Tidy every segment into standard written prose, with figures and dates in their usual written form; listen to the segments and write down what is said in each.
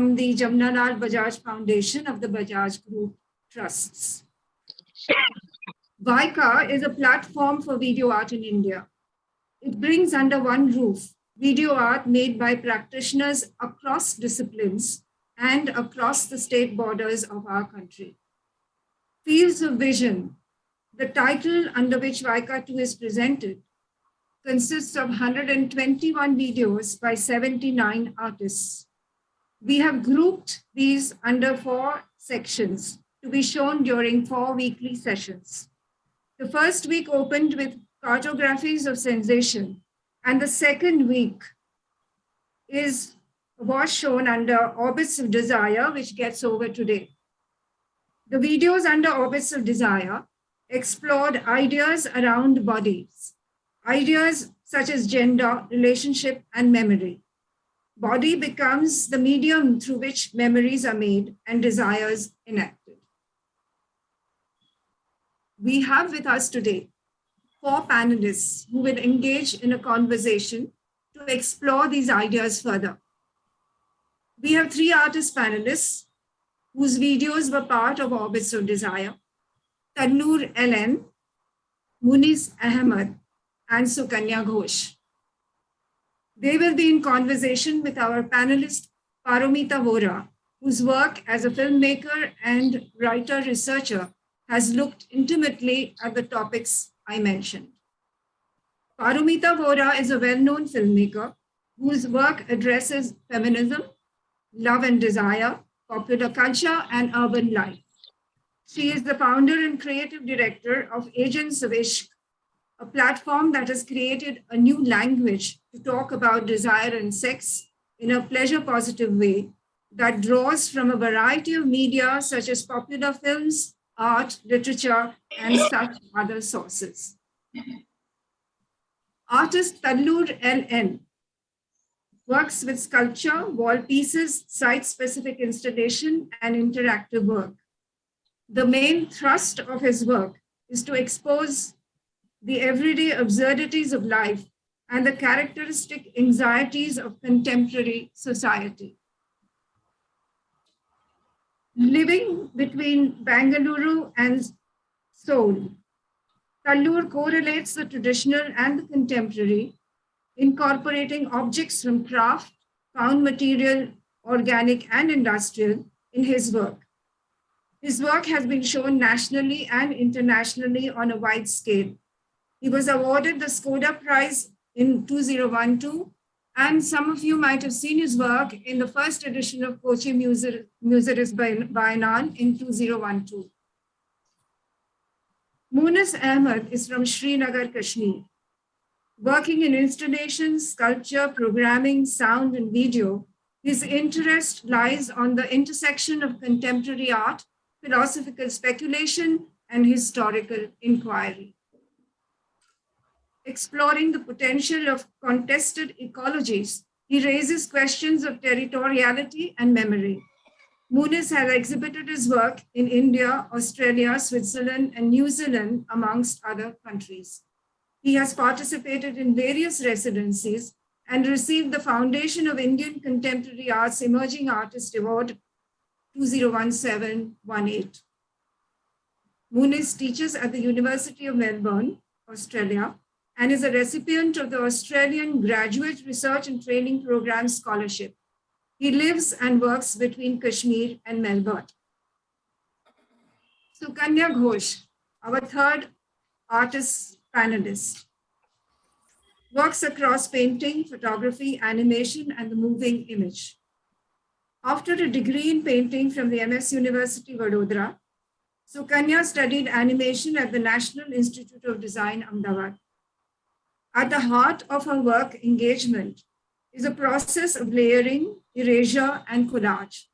from the Jamnalal Bajaj Foundation of the Bajaj Group Trusts. VAICA is a platform for video art in India. It brings under one roof video art made by practitioners across disciplines and across the state borders of our country. Fields of Vision, the title under which VAICA 2 is presented, consists of 121 videos by 79 artists. We have grouped these under 4 sections to be shown during 4 weekly sessions. The first week opened with cartographies of sensation, and the second week was shown under Orbits of Desire, which gets over today. The videos under Orbits of Desire explored ideas around bodies, ideas such as gender, relationship, and memory. Body becomes the medium through which memories are made and desires enacted. We have with us today 4 panelists who will engage in a conversation to explore these ideas further. We have 3 artist panelists whose videos were part of Orbits of Desire: Tallur LN, Moonis Shah, and Sukanya Ghosh. They will be in conversation with our panelist Paromita Vohra, whose work as a filmmaker and writer-researcher has looked intimately at the topics I mentioned. Paromita Vohra is a well-known filmmaker whose work addresses feminism, love and desire, popular culture, and urban life. She is the founder and creative director of Agents of Ishq, a platform that has created a new language to talk about desire and sex in a pleasure-positive way that draws from a variety of media such as popular films, art, literature, and such other sources. Artist Tallur LN works with sculpture, wall pieces, site-specific installation, and interactive work. The main thrust of his work is to expose the everyday absurdities of life and the characteristic anxieties of contemporary society. Living between Bengaluru and Seoul, Tallur correlates the traditional and the contemporary, incorporating objects from craft, found material, organic, and industrial in his work. His work has been shown nationally and internationally on a wide scale. He was awarded the Skoda Prize in 2012, and some of you might have seen his work in the first edition of Kochi Museris Biennale in 2012. Moonis Shah is from Srinagar, Kashmir. Working in installations, sculpture, programming, sound, and video, his interest lies on the intersection of contemporary art, philosophical speculation, and historical inquiry. Exploring the potential of contested ecologies, he raises questions of territoriality and memory. Moonis has exhibited his work in India, Australia, Switzerland, and New Zealand, amongst other countries. He has participated in various residencies and received the Foundation of Indian Contemporary Arts Emerging Artist Award 2017-18. Moonis teaches at the University of Melbourne, Australia, and is a recipient of the Australian Graduate Research and Training Program Scholarship. He lives and works between Kashmir and Melbourne. Sukanya Ghosh, our 3rd artist panelist, works across painting, photography, animation, and the moving image. After a degree in painting from the MS University Vadodara, Sukanya studied animation at the National Institute of Design, Ahmedabad. At the heart of her work engagement is a process of layering, erasure, and collage.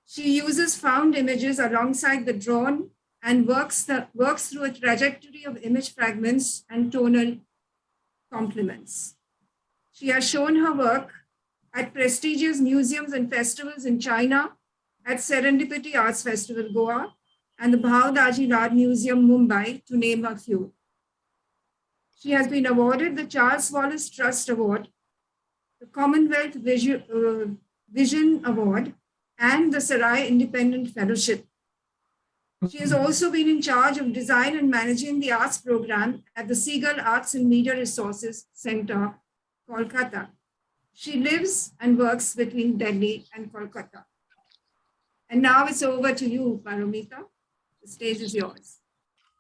She uses found images alongside the drawn and works through a trajectory of image fragments and tonal complements. She has shown her work at prestigious museums and festivals in China, at Serendipity Arts Festival, Goa, and the Bhav Daji Art Museum, Mumbai, to name a few. She has been awarded the Charles Wallace Trust Award, the Commonwealth Vision Award, and the Sarai Independent Fellowship. She has also been in charge of design and managing the arts program at the Seagull Arts and Media Resources Center, Kolkata. She lives and works between Delhi and Kolkata. And now it's over to you, Paromita. The stage is yours.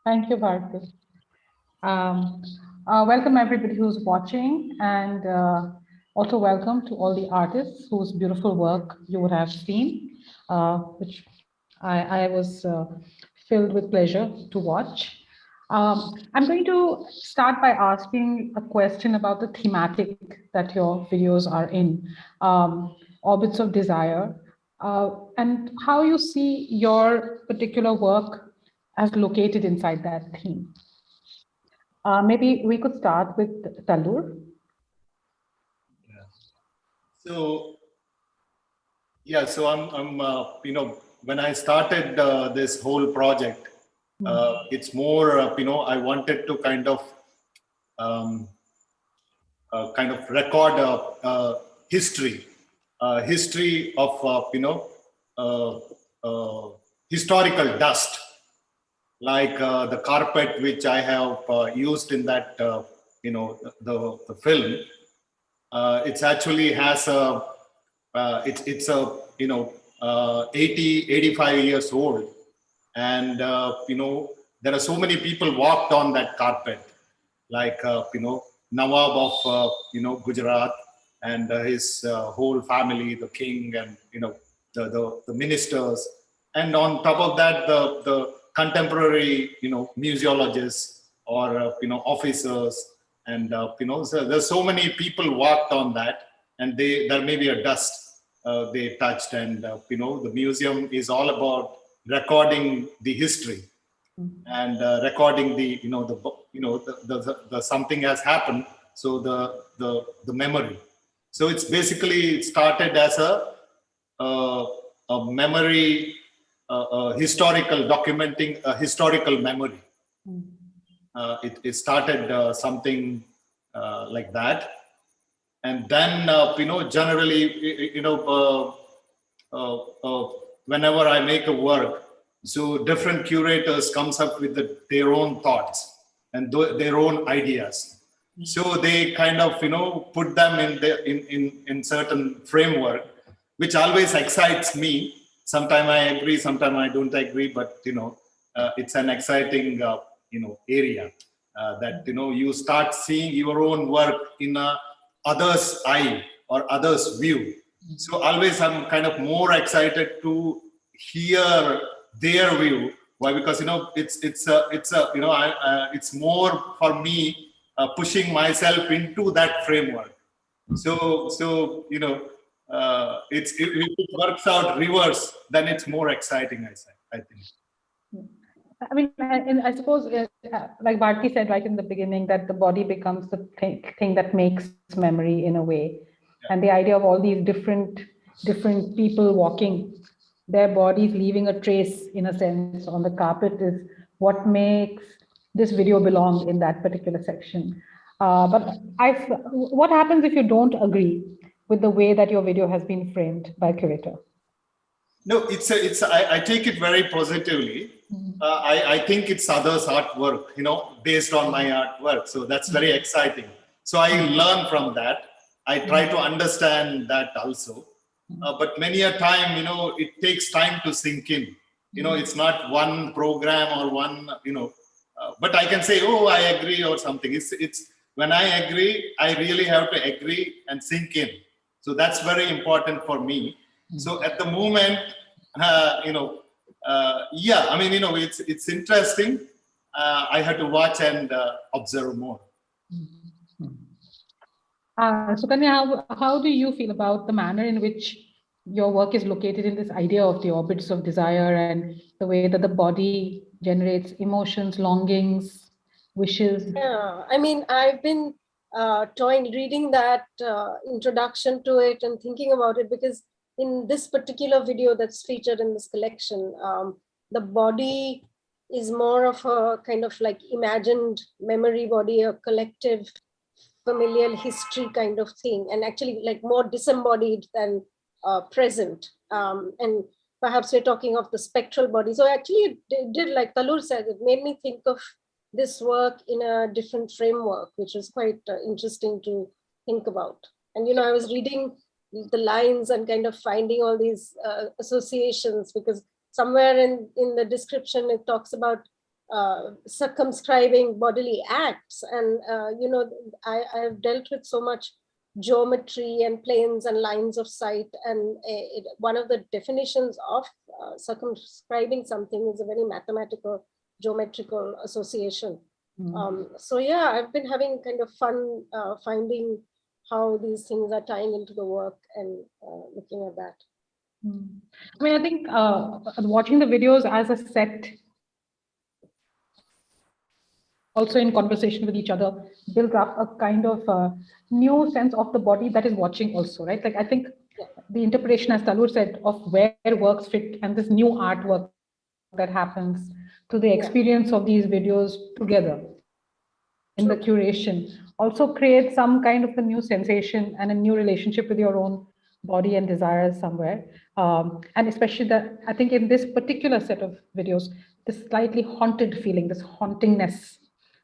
Thank you, Bharti. Welcome everybody who's watching, and also welcome to all the artists whose beautiful work you would have seen, which I was filled with pleasure to watch. I'm going to start by asking a question about the thematic that your videos are in, Orbits of Desire, and how you see your particular work as located inside that theme. Maybe we could start with Tallur. So I'm when I started this whole project, it's more I wanted to kind of record history of historical dust, like the carpet which I have used in that the film. It's actually has a it's a 85 years old, and there are so many people walked on that carpet, like Nawab of Gujarat and his whole family, the king, and the ministers, and on top of that the contemporary museologists or officers, and so there's so many people walked on that, and there may be a dust they touched, and the museum is all about recording the history and recording the the something has happened, so the memory. So it's basically, it started as a memory, historical, documenting a historical memory. It started something like that, and then generally whenever I make a work, so different curators comes up with their own thoughts and their own ideas. So they kind of put them in certain framework, which always excites me. Sometimes I agree, sometimes I don't agree, but it's an exciting area that you start seeing your own work in a other's eye or other's view. So always I'm kind of more excited to hear their view. Why? Because it's more for me pushing myself into that framework. So if it works out reverse, then it's more exciting, I think. I mean, and I suppose, like Bharti said right in the beginning, that the body becomes the thing that makes memory in a way. Yeah. And the idea of all these different people walking, their bodies leaving a trace, in a sense, on the carpet is what makes this video belong in that particular section. But what happens if you don't agree with the way that your video has been framed by curator? No, I take it very positively. I think it's others' artwork, based on my artwork. So that's very exciting. So I learn from that. I try to understand that also. But many a time, it takes time to sink in. It's not one program or one, but I can say, oh, I agree or something. It's when I agree, I really have to agree and sink in. So that's very important for me. So at the moment, yeah, I mean, it's interesting. I have to watch and observe more. So Kanya, how do you feel about the manner in which your work is located in this idea of the orbits of desire, and the way that the body generates emotions, longings, wishes? Yeah, I mean, I've been reading that introduction to it and thinking about it, because in this particular video that's featured in this collection, the body is more of a kind of like imagined memory body, a collective familial history kind of thing, and actually like more disembodied than present. And perhaps we're talking of the spectral body. So actually it did, like Tallur said, it made me think of this work in a different framework, which was quite interesting to think about. And, you know, I was reading the lines and kind of finding all these associations, because somewhere in the description, it talks about circumscribing bodily acts. And, you know, I've dealt with so much geometry and planes and lines of sight. And one of the definitions of circumscribing something is a very mathematical, geometrical association. So yeah, I've been having kind of fun finding how these things are tying into the work and looking at that. I mean, I think watching the videos as a set, also in conversation with each other, builds up a kind of new sense of the body that is watching also, right? Like, I think the interpretation, as Tallur said, of where works fit and this new artwork that happens to the experience of these videos together in the curation also creates some kind of a new sensation and a new relationship with your own body and desires somewhere. And especially that, I think in this particular set of videos, this slightly haunted feeling, this hauntingness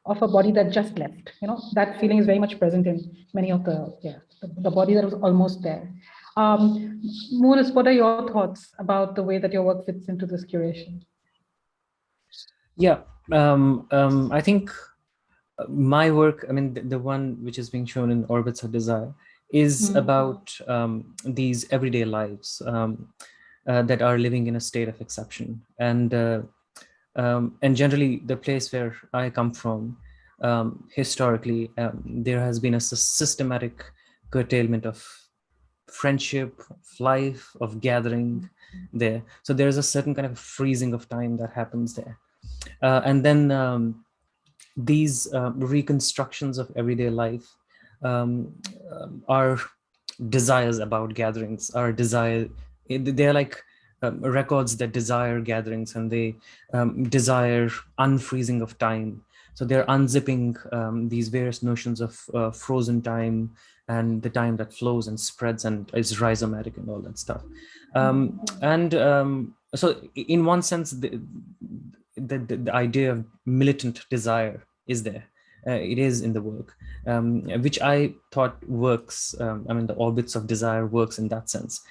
of a body that just left, you know, that feeling is very much present in many of the body that was almost there. Moonis, what are your thoughts about the way that your work fits into this curation? Yeah, I think my work, I mean, the one which is being shown in Orbits of Desire is about these everyday lives that are living in a state of exception. And generally, the place where I come from, historically, there has been a systematic curtailment of friendship, of life, of gathering there. So there is a certain kind of freezing of time that happens there. And then these reconstructions of everyday life are desires about gatherings, are desire. They're like records that desire gatherings, and they desire unfreezing of time. So they're unzipping these various notions of frozen time and the time that flows and spreads and is rhizomatic and all that stuff. So in one sense, the idea of militant desire is there. It is in the work, which I thought works. I mean, the Orbits of Desire works in that sense,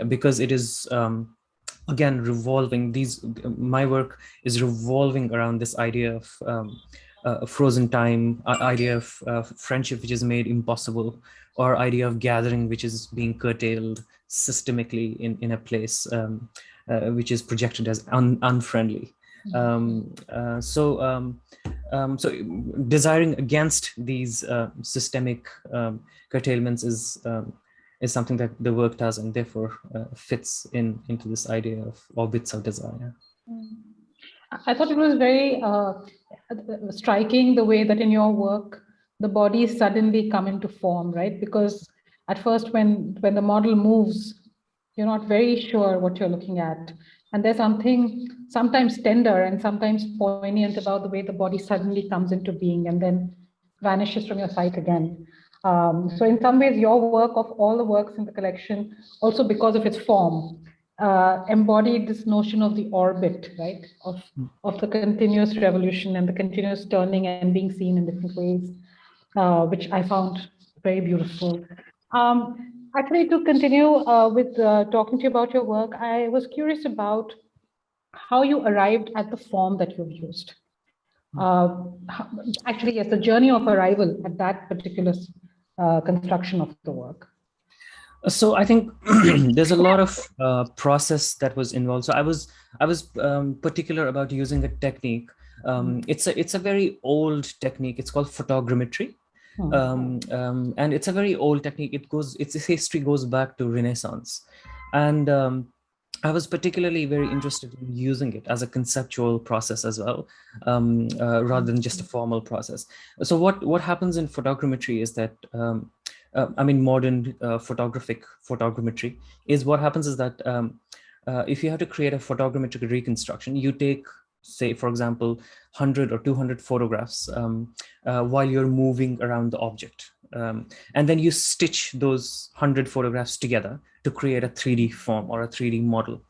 because it is, again, revolving. My work is revolving around this idea of frozen time, idea of friendship which is made impossible, or idea of gathering which is being curtailed systemically in a place which is projected as unfriendly. So desiring against these systemic curtailments is something that the work does, and therefore fits into this idea of Orbits of Desire. I thought it was very striking the way that in your work the bodies suddenly come into form, right? Because at first, when the model moves, you're not very sure what you're looking at. And there's something sometimes tender and sometimes poignant about the way the body suddenly comes into being and then vanishes from your sight again. So in some ways, your work, of all the works in the collection, also because of its form, embodied this notion of the orbit, right? Of the continuous revolution and the continuous turning and being seen in different ways, which I found very beautiful. Actually, to continue with talking to you about your work, I was curious about how you arrived at the form that you've used. Actually, yes, the journey of arrival at that particular construction of the work. So I think there's a lot of process that was involved. So I was particular about using a technique. It's a very old technique. It's called photogrammetry. And it's a very old technique. Its history goes back to Renaissance, and I was particularly very interested in using it as a conceptual process as well, rather than just a formal process. So what happens in photogrammetry is that I mean, modern photographic photogrammetry is what happens is that if you have to create a photogrammetric reconstruction, you take, say, for example, 100 or 200 photographs while you're moving around the object. And then you stitch those 100 photographs together to to create a 3D form or a 3D model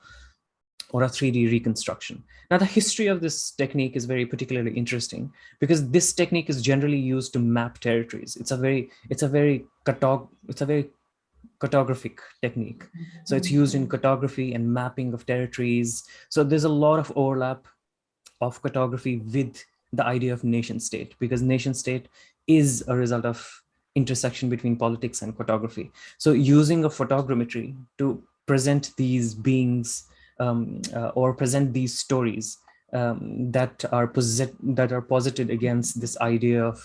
or a 3D reconstruction. Now, the history of this technique is very particularly interesting because this technique is generally used to map territories. It's a very cartographic technique. So it's used in cartography and mapping of territories. So there's a lot of overlap of cartography with the idea of nation state, because nation state is a result of intersection between politics and cartography. So using a photogrammetry to present these beings or present these stories that are posited against this idea of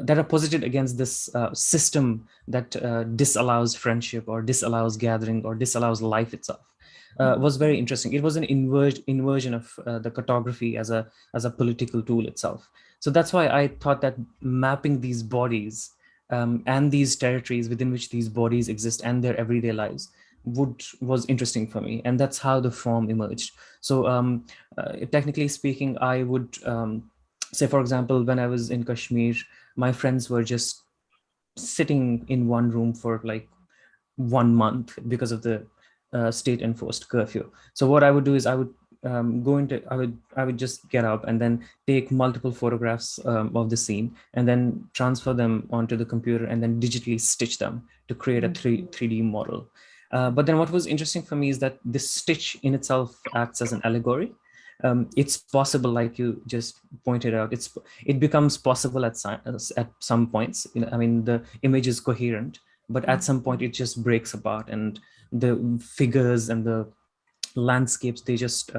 that are posited against this system that disallows friendship or disallows gathering or disallows life itself was very interesting. It was an inversion of the cartography as a political tool itself. So that's why I thought that mapping these bodies and these territories within which these bodies exist and their everyday lives was interesting for me, and that's how the form emerged. So technically speaking, I would say, for example, when I was in Kashmir, my friends were just sitting in one room for like 1 month because of the state enforced curfew. So what I would do is I would I would just get up and then take multiple photographs of the scene and then transfer them onto the computer and then digitally stitch them to create a 3D model. But then what was interesting for me is that this stitch in itself acts as an allegory. It's possible, like you just pointed out, it becomes possible at some points. I mean, the image is coherent, but at some point it just breaks apart, and the figures and the landscapes, they just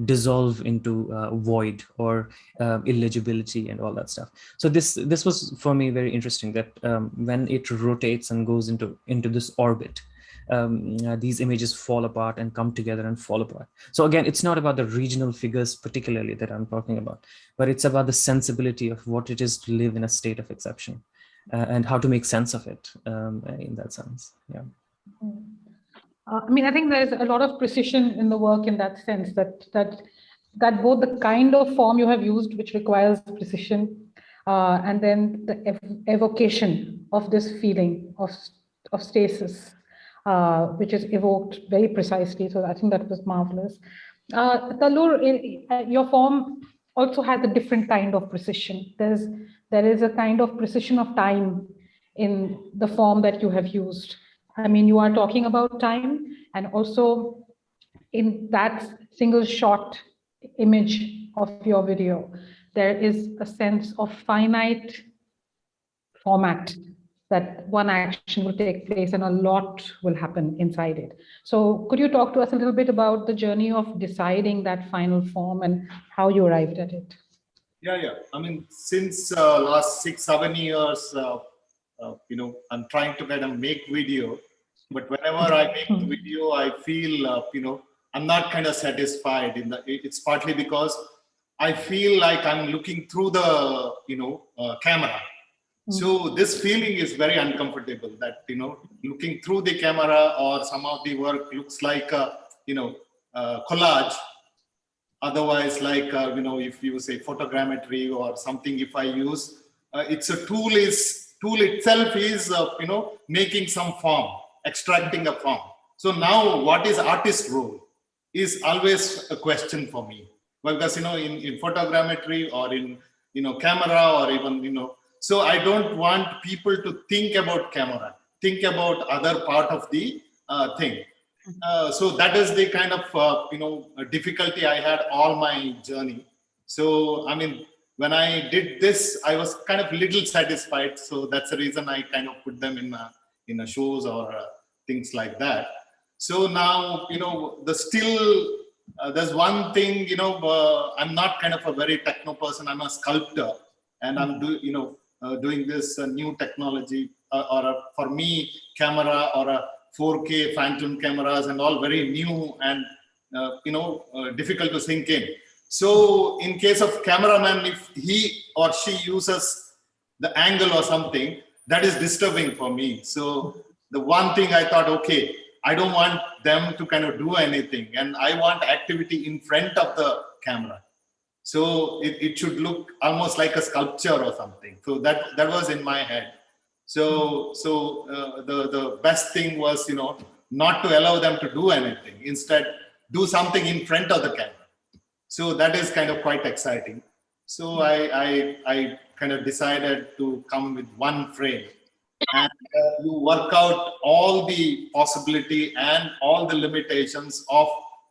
dissolve into void or illegibility and all that stuff. So this was for me very interesting, that when it rotates and goes into this orbit, these images fall apart and come together and fall apart. So again, it's not about the regional figures particularly that I'm talking about, but it's about the sensibility of what it is to live in a state of exception and how to make sense of it in that sense. Yeah. I mean, I think there's a lot of precision in the work in that sense, that both the kind of form you have used, which requires precision, and then the evocation of this feeling of stasis, which is evoked very precisely. So I think that was marvelous. Tallur, your form also has a different kind of precision. There is a kind of precision of time in the form that you have used. I mean, you are talking about time, and also in that single shot image of your video, there is a sense of finite format, that one action will take place and a lot will happen inside it. So could you talk to us a little bit about the journey of deciding that final form and how you arrived at it? Yeah. I mean, since last 6-7 years, I'm trying to kind of make video, but whenever I make the video, I feel, I'm not kind of satisfied. It's partly because I feel like I'm looking through the, camera. So this feeling is very uncomfortable, that, looking through the camera or some of the work looks like a, collage. Otherwise, like, if you say photogrammetry or something, if I use, it's a tool itself is, making some form, extracting a form. So now what is artist's role is always a question for me. Because, in photogrammetry or in, camera or even, so I don't want people to think about camera, think about other part of the thing. So that is the kind of, difficulty I had all my journey. So, I mean, when I did this, I was kind of little satisfied. So that's the reason I kind of put them in shows or things like that. So now, there's one thing, I'm not kind of a very techno person. I'm a sculptor, and I'm doing this new technology, for me, camera or a 4K phantom cameras and all very new and difficult to sink in. So in case of cameraman, if he or she uses the angle or something, that is disturbing for me. So the one thing I thought, okay, I don't want them to kind of do anything, and I want activity in front of the camera. So it should look almost like a sculpture or something. So that was in my head. So the best thing was, not to allow them to do anything. Instead, do something in front of the camera. So that is kind of quite exciting. So I kind of decided to come with one frame, and you work out all the possibility and all the limitations of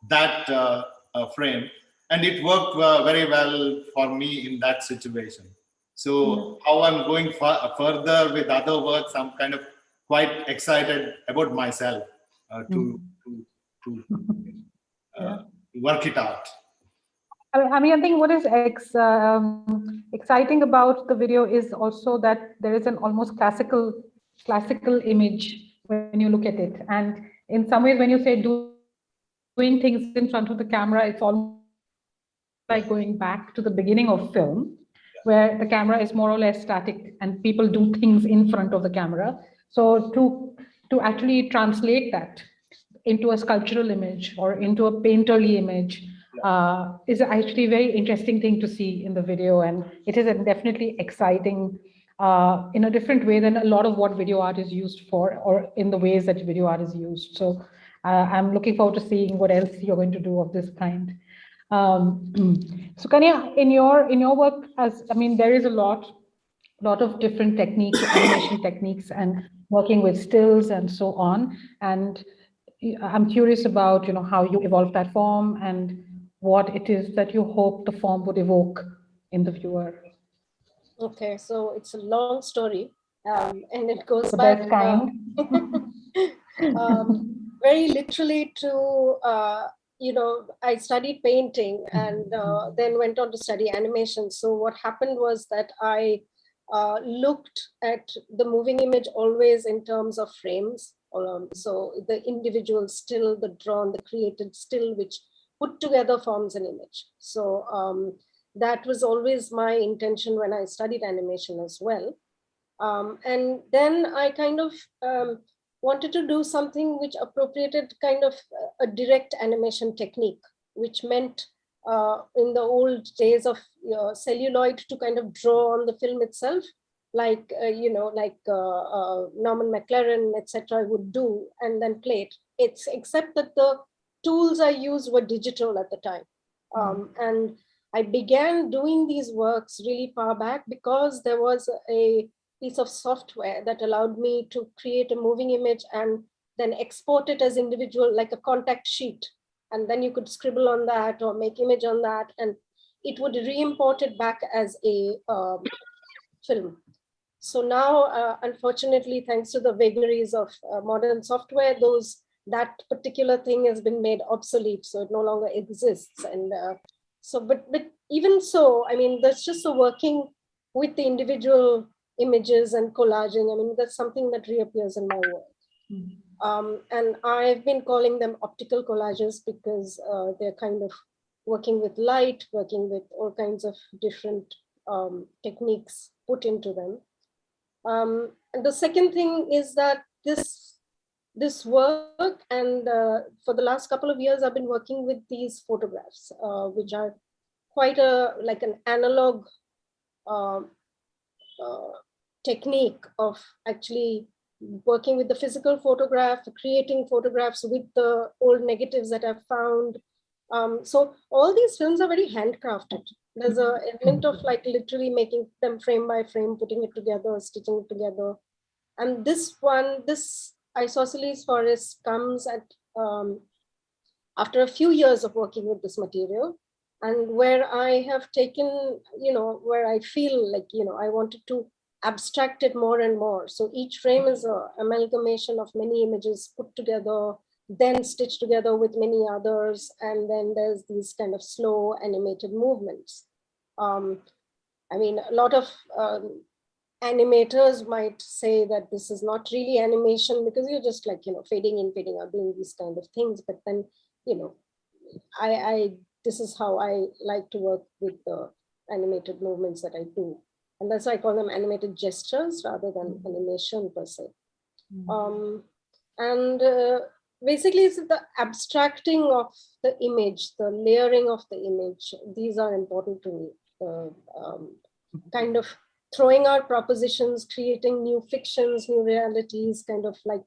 that frame, and it worked very well for me in that situation. So how I'm going further with other works, I'm kind of quite excited about myself to work it out. I mean, I think what is exciting about the video is also that there is an almost classical image when you look at it. And in some ways, when you say doing things in front of the camera, it's almost like going back to the beginning of film, where the camera is more or less static and people do things in front of the camera. So to actually translate that into a sculptural image or into a painterly image is actually a very interesting thing to see in the video. And it is definitely exciting in a different way than a lot of what video art is used for, or in the ways that video art is used. So I'm looking forward to seeing what else you're going to do of this kind. So Kanya, in your work, there is a lot of different techniques, animation techniques, and working with stills and so on. And I'm curious about how you evolve that form and what it is that you hope the form would evoke in the viewer. Okay, so it's a long story, and it goes the back best kind. Very literally to I studied painting and then went on to study animation. So what happened was that I looked at the moving image always in terms of frames. So the individual still, the drawn, the created still, which put together forms an image. So that was always my intention when I studied animation as well. And then I kind of wanted to do something which appropriated kind of a direct animation technique, which meant in the old days of celluloid to kind of draw on the film itself, like Norman McLaren, etc. would do, and then play it. It's except that the tools I used were digital at the time. And I began doing these works really far back because there was a piece of software that allowed me to create a moving image and then export it as individual, like a contact sheet. And then you could scribble on that or make image on that, and it would re-import it back as a film. So now, unfortunately, thanks to the vagaries of modern software, that particular thing has been made obsolete, so it no longer exists. And but even so, I mean, that's just the working with the individual images and collaging. I mean, that's something that reappears in my work. And I've been calling them optical collages because they're kind of working with light, working with all kinds of different techniques put into them. And the second thing is that this work, and for the last couple of years, I've been working with these photographs, which are quite like an analog technique of actually working with the physical photograph, creating photographs with the old negatives that I've found. So all these films are very handcrafted. There's an element of like literally making them frame by frame, putting it together, stitching it together. And this isosceles forest comes at after a few years of working with this material, and where I have taken, where I feel like, I wanted to abstract it more and more. So each frame is an amalgamation of many images put together, then stitched together with many others. And then there's these kind of slow animated movements. I mean, a lot of animators might say that this is not really animation because you're just like, fading in, fading out, doing these kind of things. But then, this is how I like to work with the animated movements that I do. And that's why I call them animated gestures rather than animation per se. Basically, it's the abstracting of the image, the layering of the image. These are important to me. Kind of throwing out propositions, creating new fictions, new realities, kind of like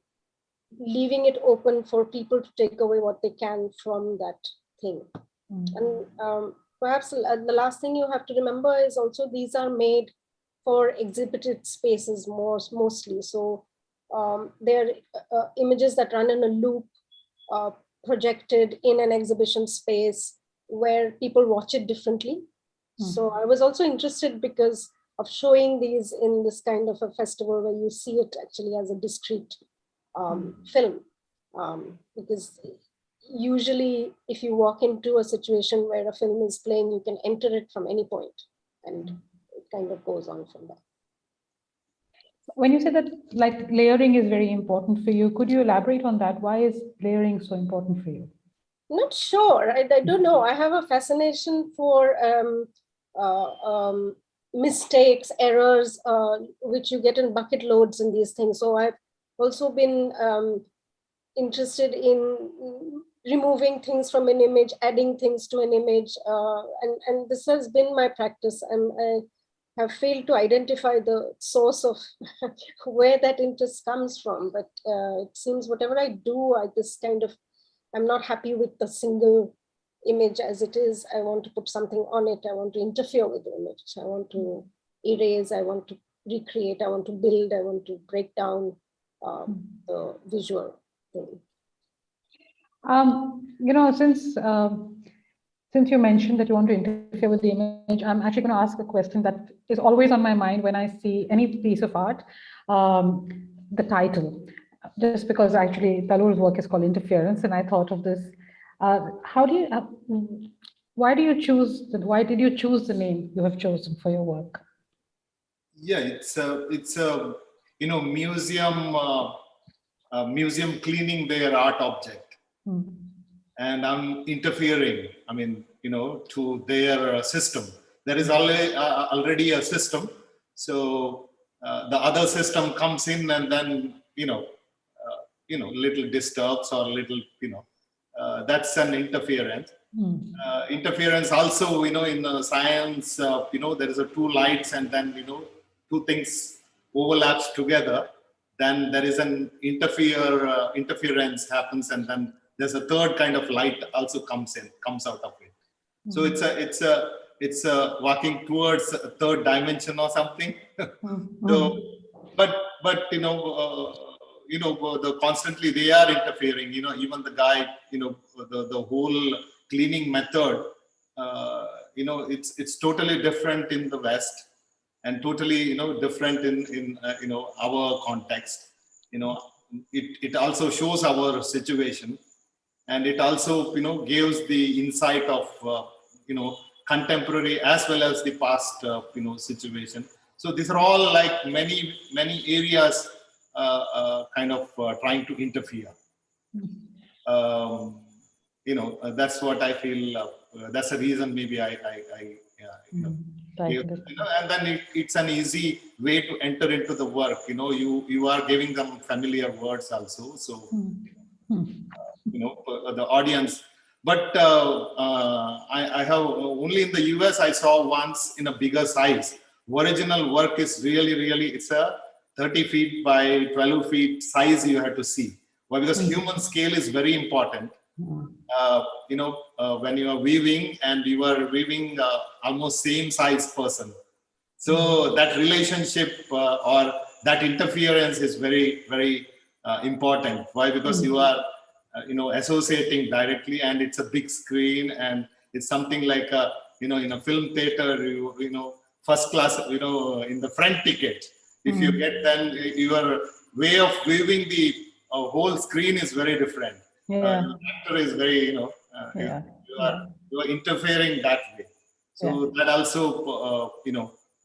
leaving it open for people to take away what they can from that thing. And perhaps the last thing you have to remember is also these are made for exhibited spaces mostly. So they're images that run in a loop, projected in an exhibition space where people watch it differently. So I was also interested because of showing these in this kind of a festival where you see it actually as a discrete film. Because usually if you walk into a situation where a film is playing, you can enter it from any point and it kind of goes on from there. When you say that like layering is very important for you, could you elaborate on that? Why is layering so important for you? Not sure. I don't know. I have a fascination for mistakes, errors, which you get in bucket loads and these things. So I've also been interested in removing things from an image, adding things to an image. And this has been my practice. And I have failed to identify the source of where that interest comes from. But it seems whatever I do, I'm not happy with the single image as it is. I want to put something on it. I want to interfere with the image. I want to erase. I want to recreate. I want to build. I want to break down the visual thing. Since you mentioned that you want to interfere with the image, I'm actually going to ask a question that is always on my mind when I see any piece of art, the title. Just because actually Tallur's work is called Interference, and I thought of this. Why did you choose the name you have chosen for your work? Yeah, it's a museum cleaning their art object, and I'm interfering. I mean, to their system. There is already a system, so the other system comes in, and then little disturbs or little that's an interference. Interference also, in science, there is a two lights, and then two things overlaps together. Then there is an interference happens, and then there's a third kind of light also comes out of it. So it's a walking towards a third dimension or something. So, but constantly they are interfering. Even the guy, the whole cleaning method. It's totally different in the West, and totally different in our context. It also shows our situation, and it also gives the insight of contemporary as well as the past situation. So these are all like many areas trying to interfere. That's what I feel. That's the reason maybe I and then it's an easy way to enter into the work. You are giving them familiar words also. So the audience. But I have only in the US I saw once in a bigger size. Original work is really it's a 30 feet by 12 feet size you have to see. Why? Because human scale is very important. When you are weaving, and you are weaving almost same size person. So that relationship or that interference is very, very important. Why? Because you are associating directly, and it's a big screen, and it's something like in a film theater, first class, in the front ticket. If you get, then your way of viewing the whole screen is very different. The actor is very, you are interfering that way. So that also,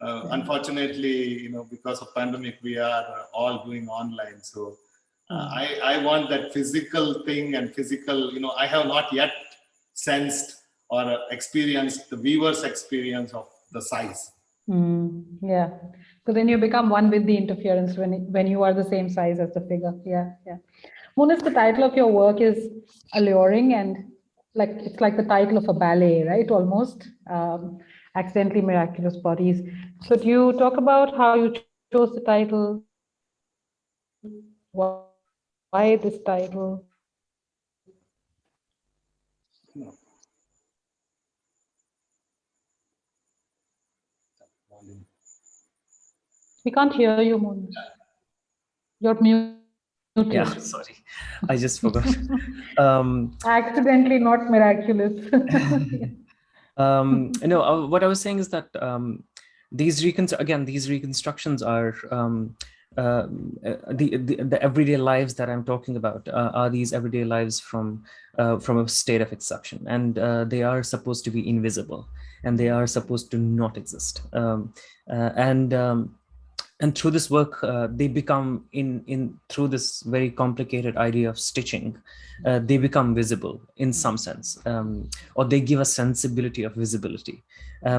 unfortunately, because of pandemic, we are all doing online. So I want that physical thing and physical, I have not yet sensed or experienced the viewer's experience of the size. Yeah. So then you become one with the interference when you are the same size as the figure. Yeah. Moonis, the title of your work is alluring, and it's like the title of a ballet, right? Almost. accidentally miraculous bodies. So do you talk about how you chose the title? Why this title? We can't hear you, Moonis. You're muted. Yeah, sorry, I just forgot. Accidentally not miraculous. No, what I was saying is that these reconstructions are the everyday lives that I'm talking about are these everyday lives from a state of exception, and they are supposed to be invisible, and they are supposed to not exist, and through this work, they become through this very complicated idea of stitching, they become visible in some sense, or they give a sensibility of visibility.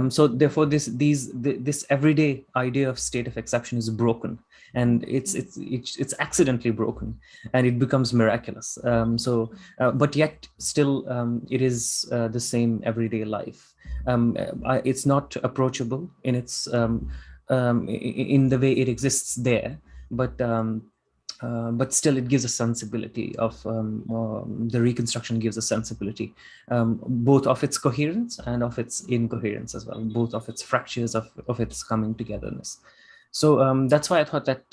So therefore, this everyday idea of state of exception is broken, and it's accidentally broken, and it becomes miraculous. But yet still, it is the same everyday life. It's not approachable in its in the way it exists there, but still it gives a sensibility of the reconstruction gives a sensibility, both of its coherence and of its incoherence as well, both of its fractures, of its coming togetherness. So that's why I thought that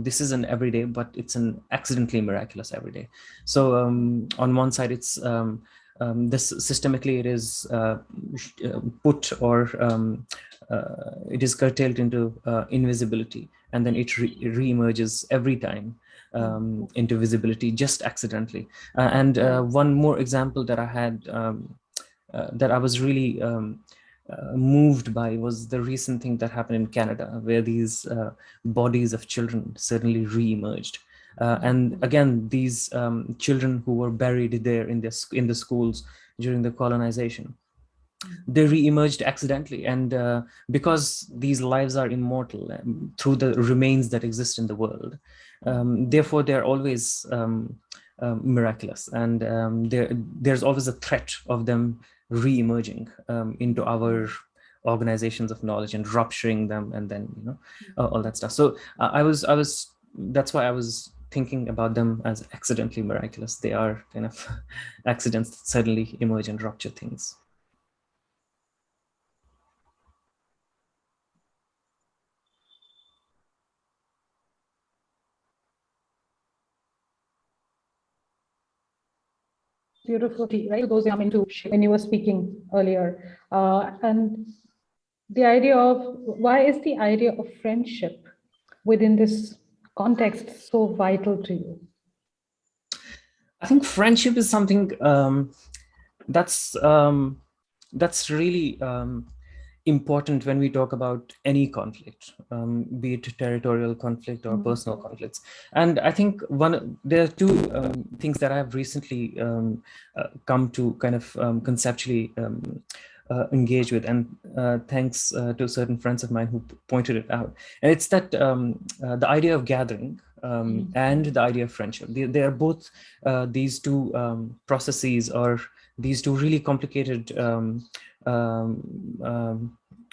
this is an everyday, but it's an accidentally miraculous everyday. So on one side, it's this systemically it is put or it is curtailed into invisibility, and then it re-emerges every time into visibility just accidentally. And one more example that I had that I was really moved by was the recent thing that happened in Canada, where these bodies of children suddenly re-emerged. And again, these children who were buried there in the schools during the colonization, they re-emerged accidentally, and because these lives are immortal through the remains that exist in the world, therefore they're always miraculous, and there's always a threat of them re-emerging into our organizations of knowledge and rupturing them, and then all that stuff. So I was that's why I was thinking about them as accidentally miraculous. They are kind of accidents that suddenly emerge and rupture things. Beautiful, right? Those come into when you were speaking earlier, and the idea of why is the idea of friendship within this context so vital to you? I think friendship is something that's really important when we talk about any conflict, be it territorial conflict or personal conflicts. And I think there are two things that I've recently come to kind of conceptually engage with, and thanks to certain friends of mine who pointed it out. And it's that the idea of gathering and the idea of friendship, they are both these two processes, or these two really complicated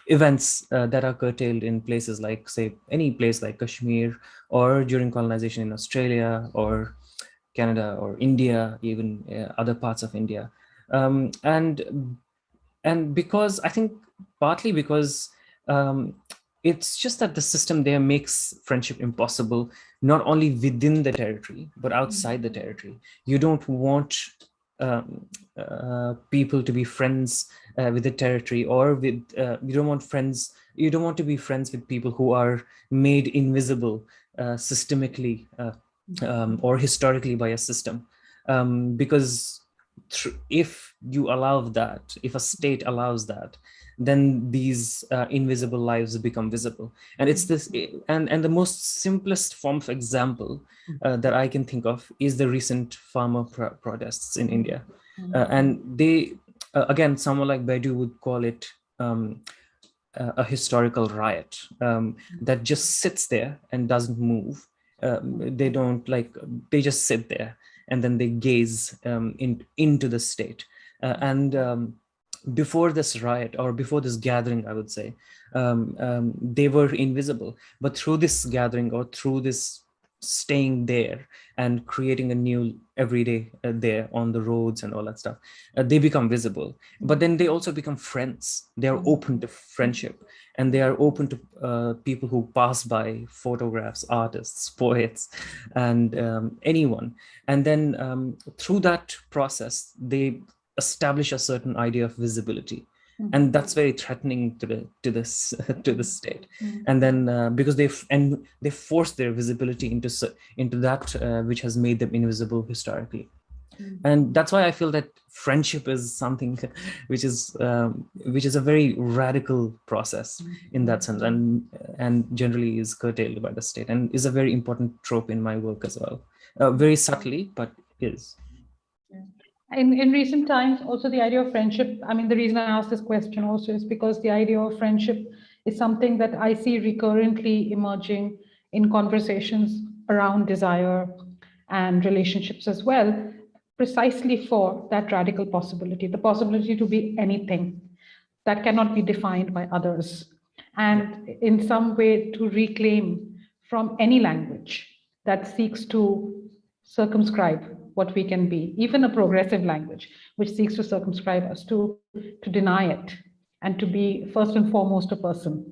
events that are curtailed in places like, say, any place like Kashmir, or during colonization in Australia or Canada or India, even other parts of India. And because I think partly because it's just that the system there makes friendship impossible, not only within the territory, but outside the territory. You don't want people to be friends with the territory, or with you don't want to be friends with people who are made invisible systemically or historically by a system, because if you allow that, if a state allows that, then these invisible lives become visible. And it's this, and the most simplest form of example that I can think of is the recent farmer protests in India. And they, again, someone like Baidu would call it a historical riot that just sits there and doesn't move. They just sit there, and then they gaze into the state. And before this riot or before this gathering, I would say, they were invisible. But through this gathering or through this staying there and creating a new everyday there on the roads and all that stuff, they become visible. But then they also become friends. They are open to friendship, and they are open to people who pass by, photographs, artists, poets, and anyone. And then through that process, they establish a certain idea of visibility, and that's very threatening to the state. And then because they force their visibility into that which has made them invisible historically. And that's why I feel that friendship is something which is a very radical process in that sense, and generally is curtailed by the state, and is a very important trope in my work as well, very subtly, but is. In recent times, also the idea of friendship, I mean, the reason I asked this question also is because the idea of friendship is something that I see recurrently emerging in conversations around desire and relationships as well, precisely for that radical possibility, the possibility to be anything that cannot be defined by others, and in some way to reclaim from any language that seeks to circumscribe what we can be, even a progressive language which seeks to circumscribe us, to deny it, and to be first and foremost a person,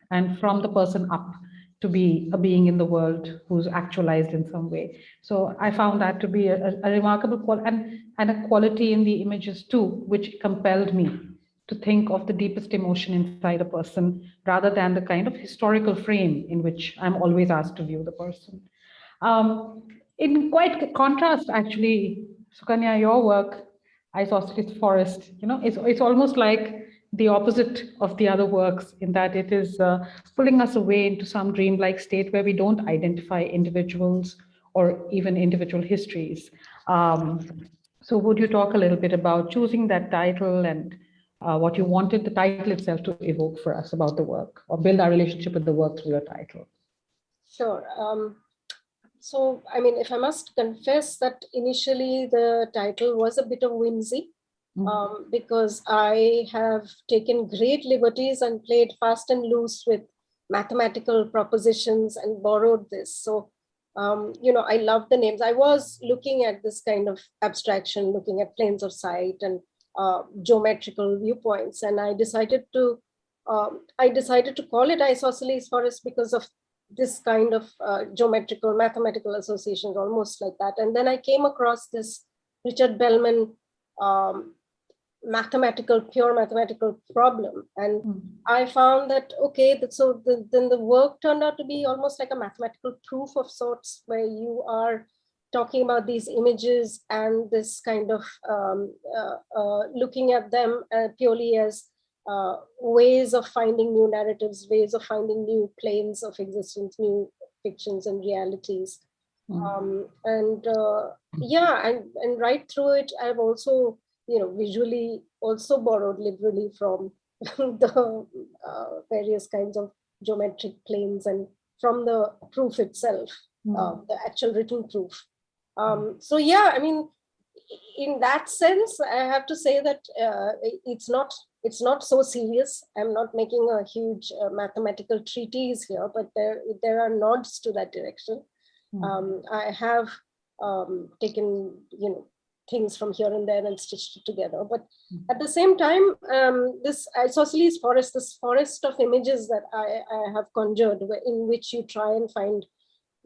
and from the person up to be a being in the world who's actualized in some way. So I found that to be a remarkable quality, and a quality in the images too, which compelled me to think of the deepest emotion inside a person rather than the kind of historical frame in which I'm always asked to view the person. In quite contrast, actually, Sukanya, your work, Isosceles Forest, it's almost like the opposite of the other works, in that it is pulling us away into some dreamlike state where we don't identify individuals or even individual histories. So would you talk a little bit about choosing that title and what you wanted the title itself to evoke for us about the work, or build our relationship with the work through your title? Sure. So, I mean, if I must confess that initially the title was a bit of whimsy, because I have taken great liberties and played fast and loose with mathematical propositions and borrowed this. So, I love the names. I was looking at this kind of abstraction, looking at planes of sight and geometrical viewpoints, and I decided to call it Isosceles Forest because of this kind of geometrical, mathematical associations, almost like that. And then I came across this Richard Bellman pure mathematical problem. And I found that, okay, then the work turned out to be almost like a mathematical proof of sorts, where you are talking about these images and this kind of looking at them purely as ways of finding new narratives, ways of finding new planes of existence, new fictions and realities. And right through it, I've also, visually also borrowed liberally from the various kinds of geometric planes and from the proof itself, the actual written proof. So yeah, I mean, in that sense, I have to say that it's not so serious. I'm not making a huge mathematical treatise here, but there are nods to that direction. I have taken things from here and there and stitched it together. But at the same time, this Isosceles Forest, this forest of images that I have conjured, in which you try and find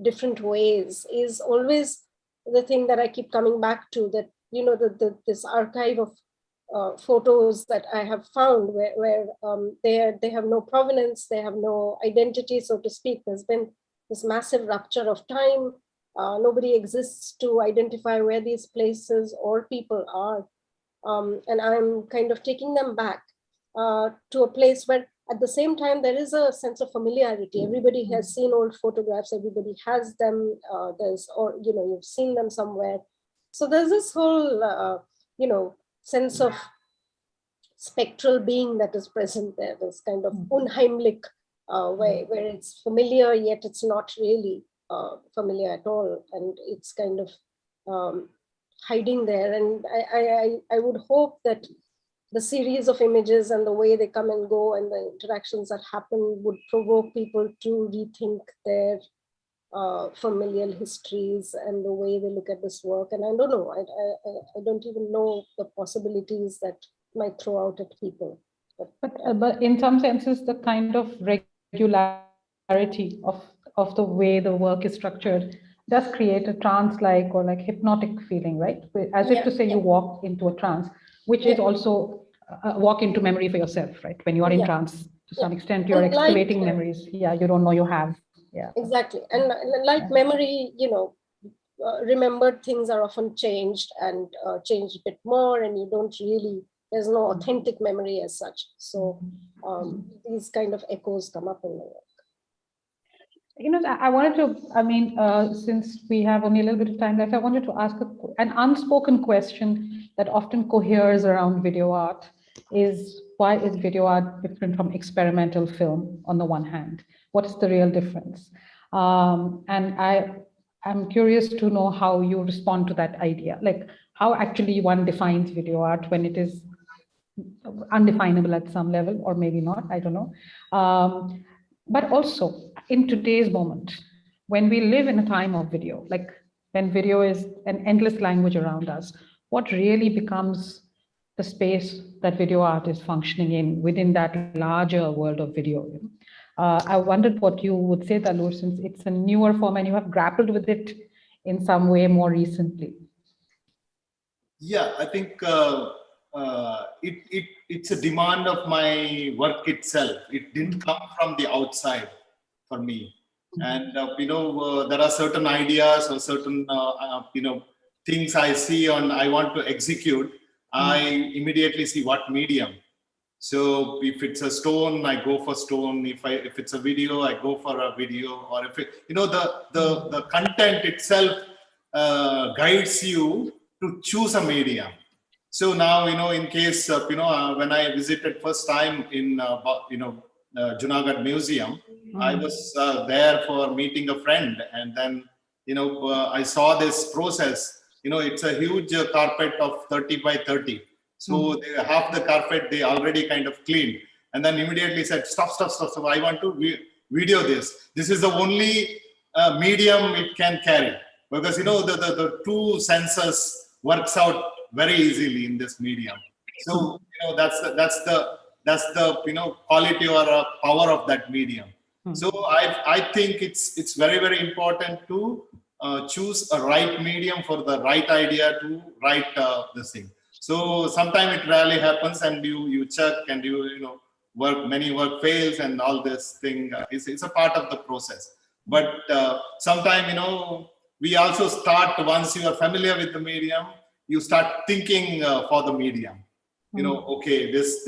different ways, is always the thing that I keep coming back to, that this archive of photos that I have found, where they have no provenance, they have no identity, so to speak. There's been this massive rupture of time. Nobody exists to identify where these places or people are, and I'm kind of taking them back to a place where, at the same time, there is a sense of familiarity. Everybody has seen old photographs. Everybody has them. You've seen them somewhere. So there's this whole, sense of spectral being that is present there. This kind of unheimlich, where it's familiar, yet it's not really familiar at all. And it's kind of hiding there. And I would hope that the series of images and the way they come and go and the interactions that happen would provoke people to rethink their familial histories and the way they look at this work. And I don't know, I don't even know the possibilities that might throw out at people. But in some senses, the kind of regularity of the way the work is structured does create a trance-like or like hypnotic feeling, right? As if to say you walk into a trance, which is also a walk into memory for yourself, right? When you are in trance, to some extent, you're excavating memories. Yeah, you don't know you have. Yeah, exactly. And like memory, you know, remembered things are often changed and changed a bit more, and you don't really, there's no authentic memory as such. So these kind of echoes come up in the work. You know, I wanted to, I mean, since we have only a little bit of time left, I wanted to ask an unspoken question that often coheres around video art is, why is video art different from experimental film on the one hand? What is the real difference? And I'm curious to know how you respond to that idea, like how actually one defines video art when it is undefinable at some level, or maybe not, I don't know. But also in today's moment, when we live in a time of video, like when video is an endless language around us, what really becomes the space that video art is functioning in within that larger world of video? I wondered what you would say, Tallur, since it's a newer form and you have grappled with it in some way more recently. Yeah, I think it's a demand of my work itself. It didn't come from the outside for me. And, there are certain ideas or certain, things I see and I want to execute. I immediately see what medium. So if it's a stone, I go for stone. If it's a video, I go for a video. Or if the content itself guides you to choose a medium. So now, in case of, when I visited first time in, Junagadh Museum, I was there for meeting a friend. And then, I saw this process. It's a huge carpet of 30 by 30. So half the carpet, they already kind of cleaned. And then immediately said, stop. So I want to video this. This is the only medium it can carry. Because, the two senses works out very easily in this medium. So, that's the quality or power of that medium. So I think it's very, very important to choose a right medium for the right idea to write this thing. So sometimes it rarely happens, and you check and many work fails and all this thing. It's a part of the process. But sometimes we also start, once you are familiar with the medium, you start thinking for the medium. Okay, this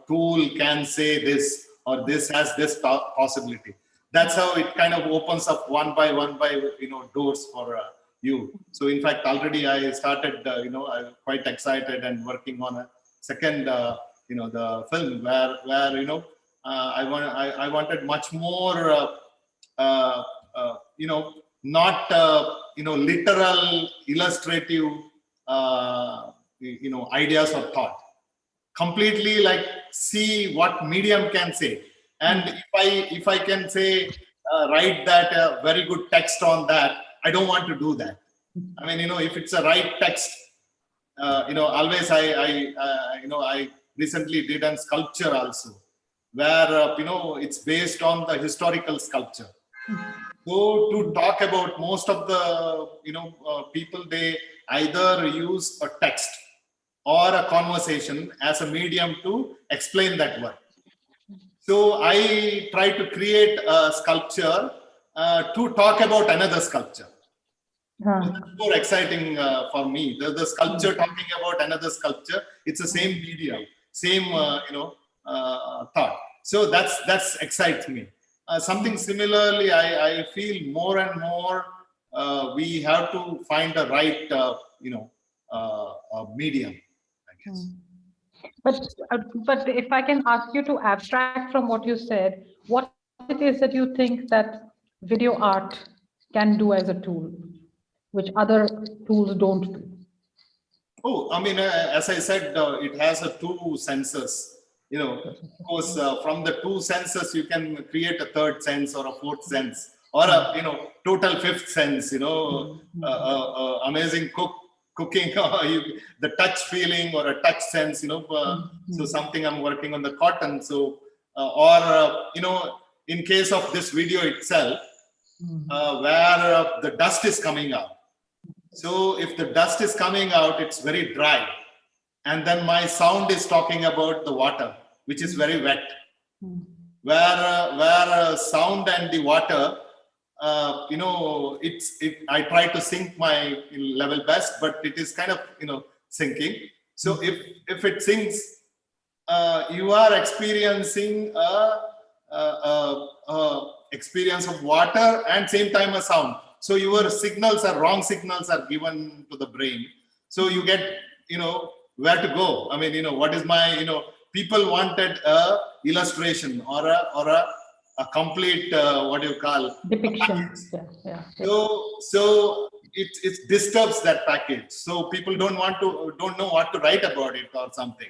tool can say this, or this has this possibility. That's how it kind of opens up one by doors for you. So in fact, already I started, I'm quite excited and working on a second, the film where I wanted much more, not literal illustrative, ideas or thought. Completely like see what medium can say. And if I can say, write that very good text on that, I don't want to do that. I mean, if it's a right text, always I recently did a sculpture also, where, it's based on the historical sculpture. So to talk about most of the, people, they either use a text or a conversation as a medium to explain that work. So I try to create a sculpture to talk about another sculpture. So that's more exciting for me. The sculpture talking about another sculpture, it's the same medium, same thought. So that's excites me. Something similarly, I feel more and more we have to find the right medium, I guess. But if I can ask you to abstract from what you said, what it is that you think that video art can do as a tool, which other tools don't do? Oh, I mean, as I said, it has two senses. You know, of course, from the two senses, you can create a third sense or a fourth sense or a, total fifth sense. Amazing cooking, the touch feeling or a touch sense. So something I'm working on the cotton. So, in case of this video itself, where the dust is coming out. So if the dust is coming out, it's very dry. And then my sound is talking about the water, which is very wet. Where sound and the water, I try to sync my level best, but it is kind of, sinking. So if it sinks, you are experiencing experience of water and same time a sound. So your wrong signals are given to the brain. So you get, where to go. I mean, what is my, people wanted a illustration or a complete, what do you call? Depiction. Yeah. So it disturbs that package. So people don't know what to write about it or something.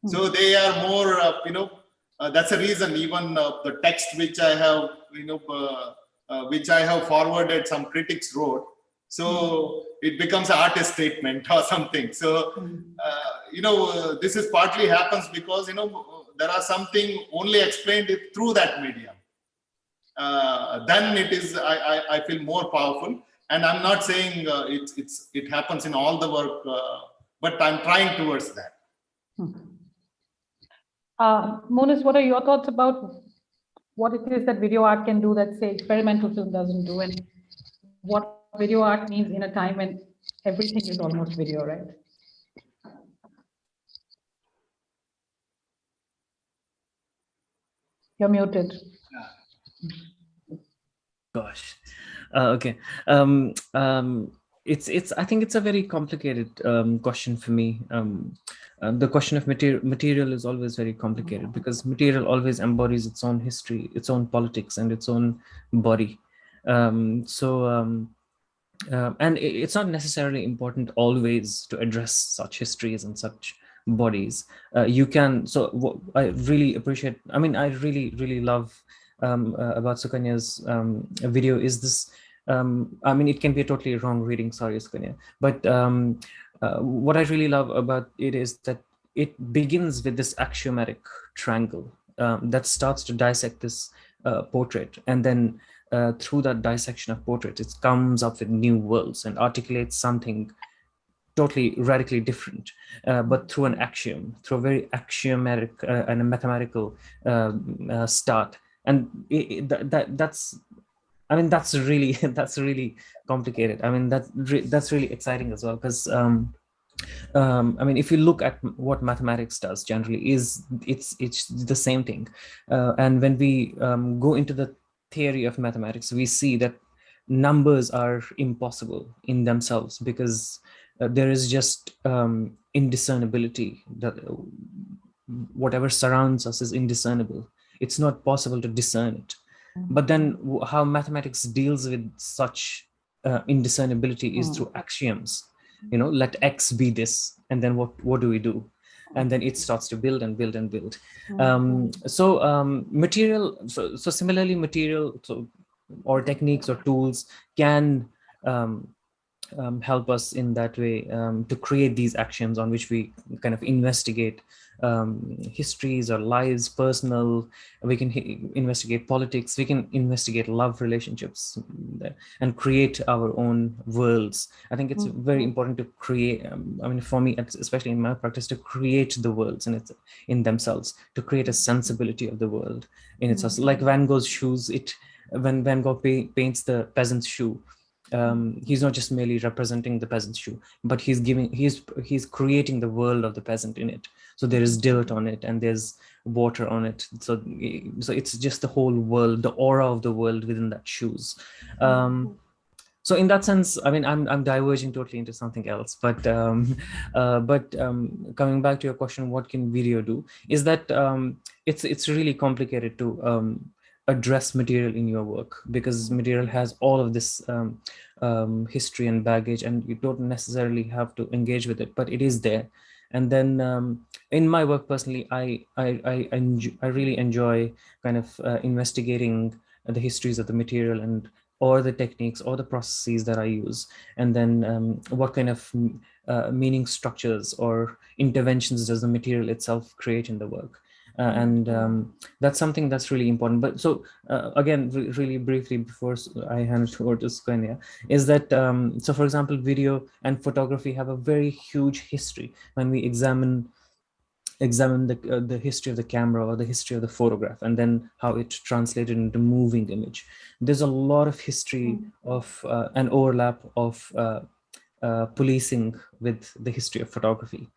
So they are more, that's the reason even the text which I have, which I have forwarded, some critics wrote. So it becomes an artist statement or something. So, this is partly happens because, there are something only explained through that medium. Then it is, I feel more powerful. And I'm not saying it happens in all the work, but I'm trying towards that. Moonis, what are your thoughts about what it is that video art can do that, say, experimental film doesn't do, and what video art means in a time when everything is almost video, right? You're muted. Gosh. Okay. It's I think it's a very complicated question for me. The question of material is always very complicated because material always embodies its own history, its own politics, and its own body. And it's not necessarily important always to address such histories and such bodies. You can. So I really appreciate. I mean, I really love about Sukanya's video is this. I mean, it can be a totally wrong reading. Sorry, Sukanya. But what I really love about it is that it begins with this axiomatic triangle that starts to dissect this portrait, and then through that dissection of portrait, it comes up with new worlds and articulates something totally radically different, but through an axiom, through a very axiomatic and a mathematical start. And that's, I mean, that's really complicated. I mean, that's really exciting as well, because I mean, if you look at what mathematics does generally, it's the same thing. And when we go into the theory of mathematics, we see that numbers are impossible in themselves because there is just indiscernibility. That whatever surrounds us is indiscernible. It's not possible to discern it. But then how mathematics deals with such indiscernibility is through axioms. Let X be this, and then what do we do? And then it starts to build and build and build. Material. So similarly, material or techniques or tools can help us in that way to create these actions on which we kind of investigate histories or lives, personal. We can investigate politics. We can investigate love relationships and create our own worlds. I think it's very important to create. I mean, for me, especially in my practice, to create the worlds in themselves, to create a sensibility of the world in itself. Like Van Gogh's shoes. When Van Gogh paints the peasant's shoe, he's not just merely representing the peasant's shoe, but he's creating the world of the peasant in it. So there is dirt on it and there's water on it. So it's just the whole world, the aura of the world within that shoes. So in that sense, I mean, I'm diverging totally into something else. But coming back to your question, what can video do? Is that it's really complicated to address material in your work, because material has all of this history and baggage, and you don't necessarily have to engage with it, but it is there. And then in my work personally, I really enjoy kind of investigating the histories of the material, and or the techniques or the processes that I use, and then what kind of meaning structures or interventions does the material itself create in the work. And that's something that's really important. But so again, really briefly before I hand it over to Sukanya, is that so for example, video and photography have a very huge history. When we examine the history of the camera or the history of the photograph, and then how it translated into moving image, there's a lot of history of an overlap of policing with the history of photography.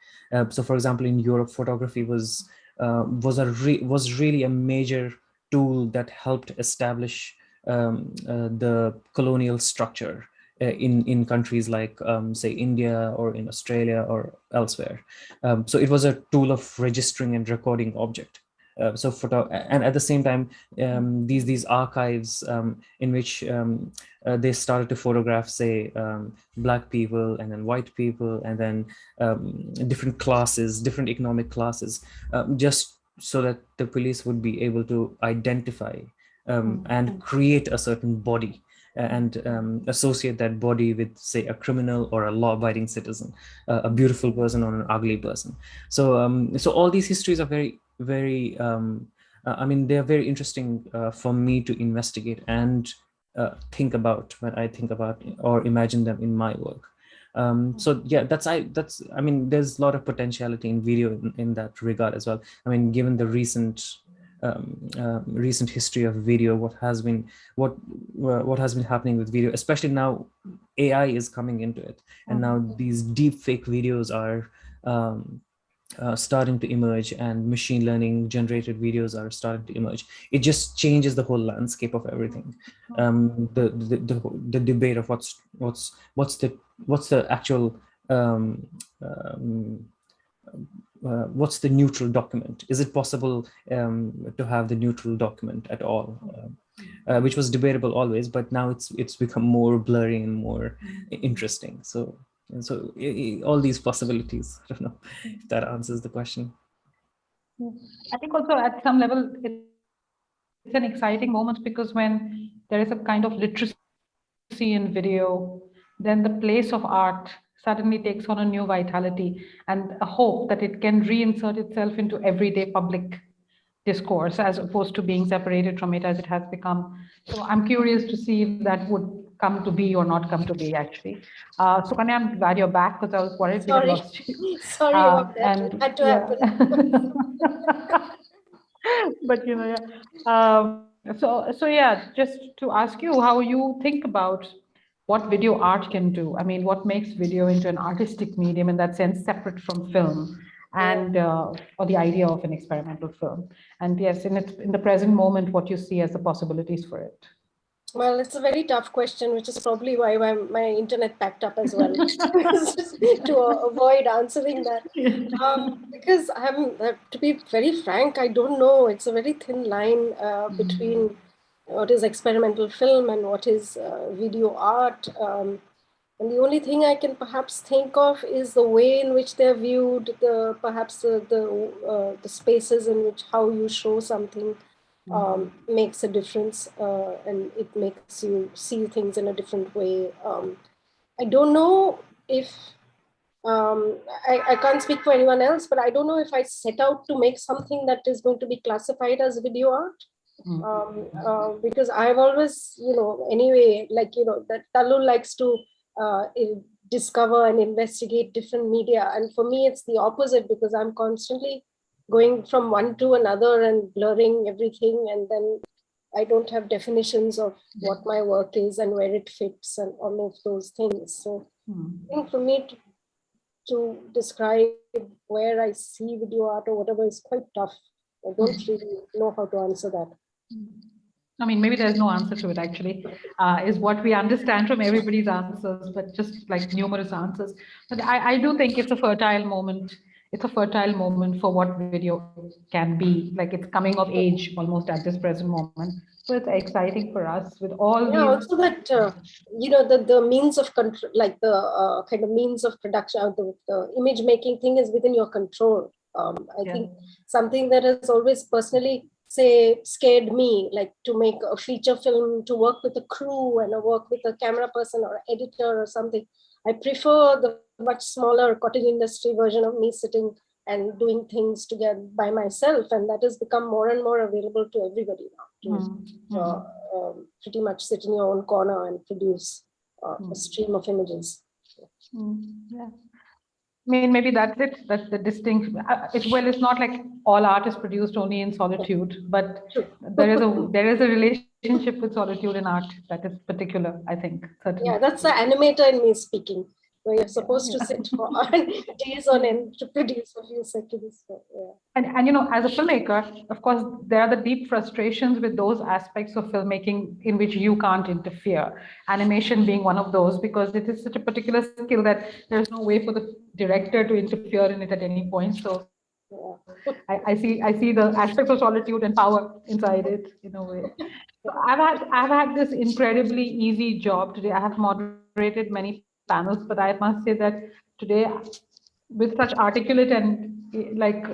So for example, in Europe, photography was really a major tool that helped establish the colonial structure in countries like say India or in Australia or elsewhere. So it was a tool of registering and recording object. And at the same time, these archives in which they started to photograph, say, Black people and then white people, and then different classes, different economic classes, just so that the police would be able to identify and create a certain body and associate that body with, say, a criminal or a law-abiding citizen, a beautiful person or an ugly person. So so all these histories are very I mean, they're very interesting for me to investigate and think about when I think about or imagine them in my work. So yeah, I mean, there's a lot of potentiality in video in that regard as well. I mean, given the recent history of video, what has been happening with video, especially now AI is coming into it, and now these deep fake videos are starting to emerge, and machine learning generated videos are starting to emerge. It just changes the whole landscape of everything. The debate of what's the actual what's the neutral document? Is it possible to have the neutral document at all? Which was debatable always, but now it's become more blurry and more interesting. So all these possibilities. I don't know if that answers the question. I think also at some level it's an exciting moment, because when there is a kind of literacy in video, then the place of art suddenly takes on a new vitality and a hope that it can reinsert itself into everyday public discourse, as opposed to being separated from it as it has become. So I'm curious to see if that would come to be or not come to be, actually. Sukanya, I'm glad you're back, because I was worried we had lost you. Sorry about that. It had to happen. But you know, yeah. So yeah, just to ask you how you think about what video art can do. I mean, what makes video into an artistic medium in that sense, separate from film, and or the idea of an experimental film. And yes, in the present moment, what you see as the possibilities for it. Well, it's a very tough question, which is probably why my internet packed up as well, to avoid answering that. Because to be very frank, I don't know. It's a very thin line between what is experimental film and what is video art. And the only thing I can perhaps think of is the way in which they're viewed, perhaps the spaces in which how you show something makes a difference, and it makes you see things in a different way. I don't know if I can't speak for anyone else, but I don't know if I set out to make something that is going to be classified as video art. Because I've always, anyway, that Tallur likes to discover and investigate different media. And for me, it's the opposite, because I'm constantly going from one to another and blurring everything. And then I don't have definitions of what my work is and where it fits and all of those things. So I think for me to describe where I see video art or whatever is quite tough. I don't really know how to answer that. I mean, maybe there's no answer to it, actually, is what we understand from everybody's answers, but just like numerous answers. But I do think it's a fertile moment. It's a fertile moment for what video can be. Like, it's coming of age almost at this present moment. So it's exciting for us with all Yeah, these. also that, you know, the means of control, like the kind of means of production, the image making thing is within your control. I think something that has always personally, say, scared me, like to make a feature film, to work with a crew and work with a camera person or editor or something. I prefer the much smaller cottage industry version of me sitting and doing things together by myself. And that has become more and more available to everybody now. Pretty much sit in your own corner and produce a stream of images. Yeah. I mean, maybe that's it. That's the distinct. It's not like all art is produced only in solitude, but there is a relationship with solitude in art that is particular, I think. Certainly. Yeah, that's the animator in me speaking, where you're supposed to sit for days on end to produce a few seconds. So, yeah. And you know, as a filmmaker, of course, there are the deep frustrations with those aspects of filmmaking in which you can't interfere. Animation being one of those, because it is such a particular skill that there's no way for the director to interfere in it at any point. So I see the aspects of solitude and power inside it in a way. So I've had this incredibly easy job today. I have moderated many panels, but I must say that today, with such articulate and like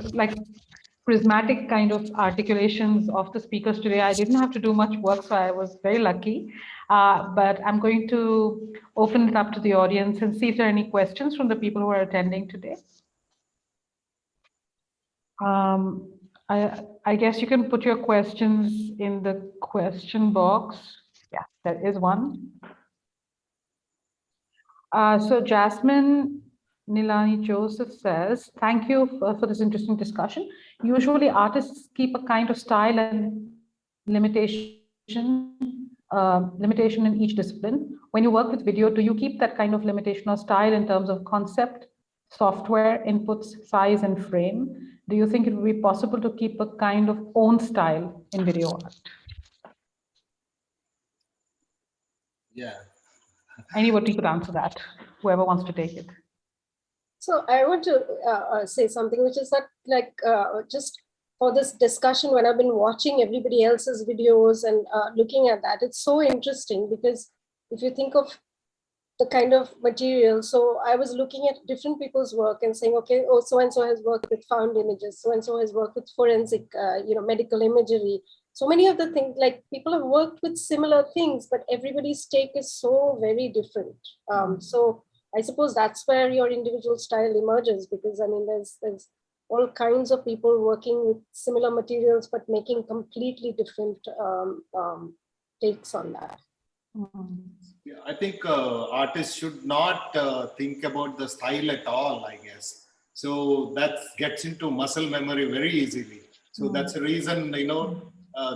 prismatic kind of articulations of the speakers today, I didn't have to do much work, so I was very lucky. But I'm going to open it up to the audience and see if there are any questions from the people who are attending today. I guess you can put your questions in the question box. Yeah, there is one. So Jasmine Nilani Joseph says, thank you for this interesting discussion. Usually artists keep a kind of style and limitation in each discipline. When you work with video, do you keep that kind of limitation or style in terms of concept, software, inputs, size, and frame? Do you think it would be possible to keep a kind of own style in video art? Yeah. Anybody could answer that, whoever wants to take it. So I want to say something, which is that, like, just for this discussion, when I've been watching everybody else's videos and looking at that, it's so interesting, because if you think of the kind of material, so I was looking at different people's work and saying, okay, oh, so-and-so has worked with found images, so-and-so has worked with forensic, medical imagery. So many of the things, like, people have worked with similar things, but everybody's take is so very different. So I suppose that's where your individual style emerges, because I mean, there's all kinds of people working with similar materials, but making completely different takes on that. Yeah, I think artists should not think about the style at all, I guess. So that gets into muscle memory very easily. So that's the reason,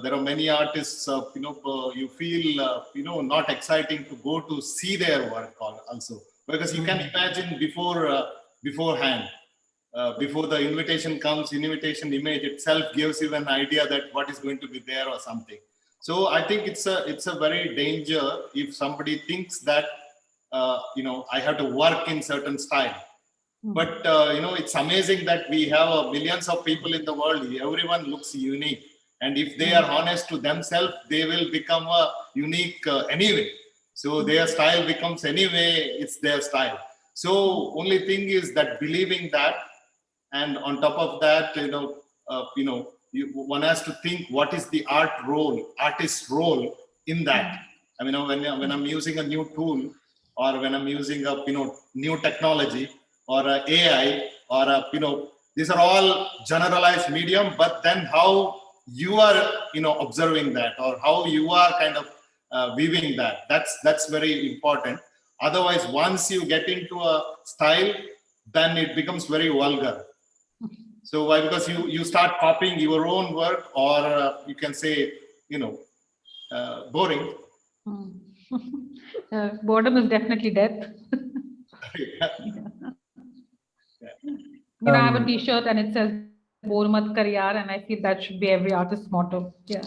there are many artists, you feel, not exciting to go to see their work also. Because you can imagine beforehand, before the invitation comes, invitation image itself gives you an idea that what is going to be there or something. So I think it's a very danger if somebody thinks that, I have to work in certain style. But, it's amazing that we have millions of people in the world. Everyone looks unique. And if they are honest to themselves, they will become a unique anyway. So their style becomes anyway, it's their style. So only thing is that believing that, and on top of that, one has to think what is the artist's role in that. I mean, when I'm using a new tool, or when I'm using a new technology, or a AI, or these are all generalized medium. But then how you are observing that, or how you are kind of weaving that, that's very important. Otherwise, once you get into a style, then it becomes very vulgar. So why? Because you start copying your own work, or you can say, boring. Boredom is definitely death. I have a T-shirt and it says "Bore mat kar yaar," and I feel that should be every artist's motto. Yeah.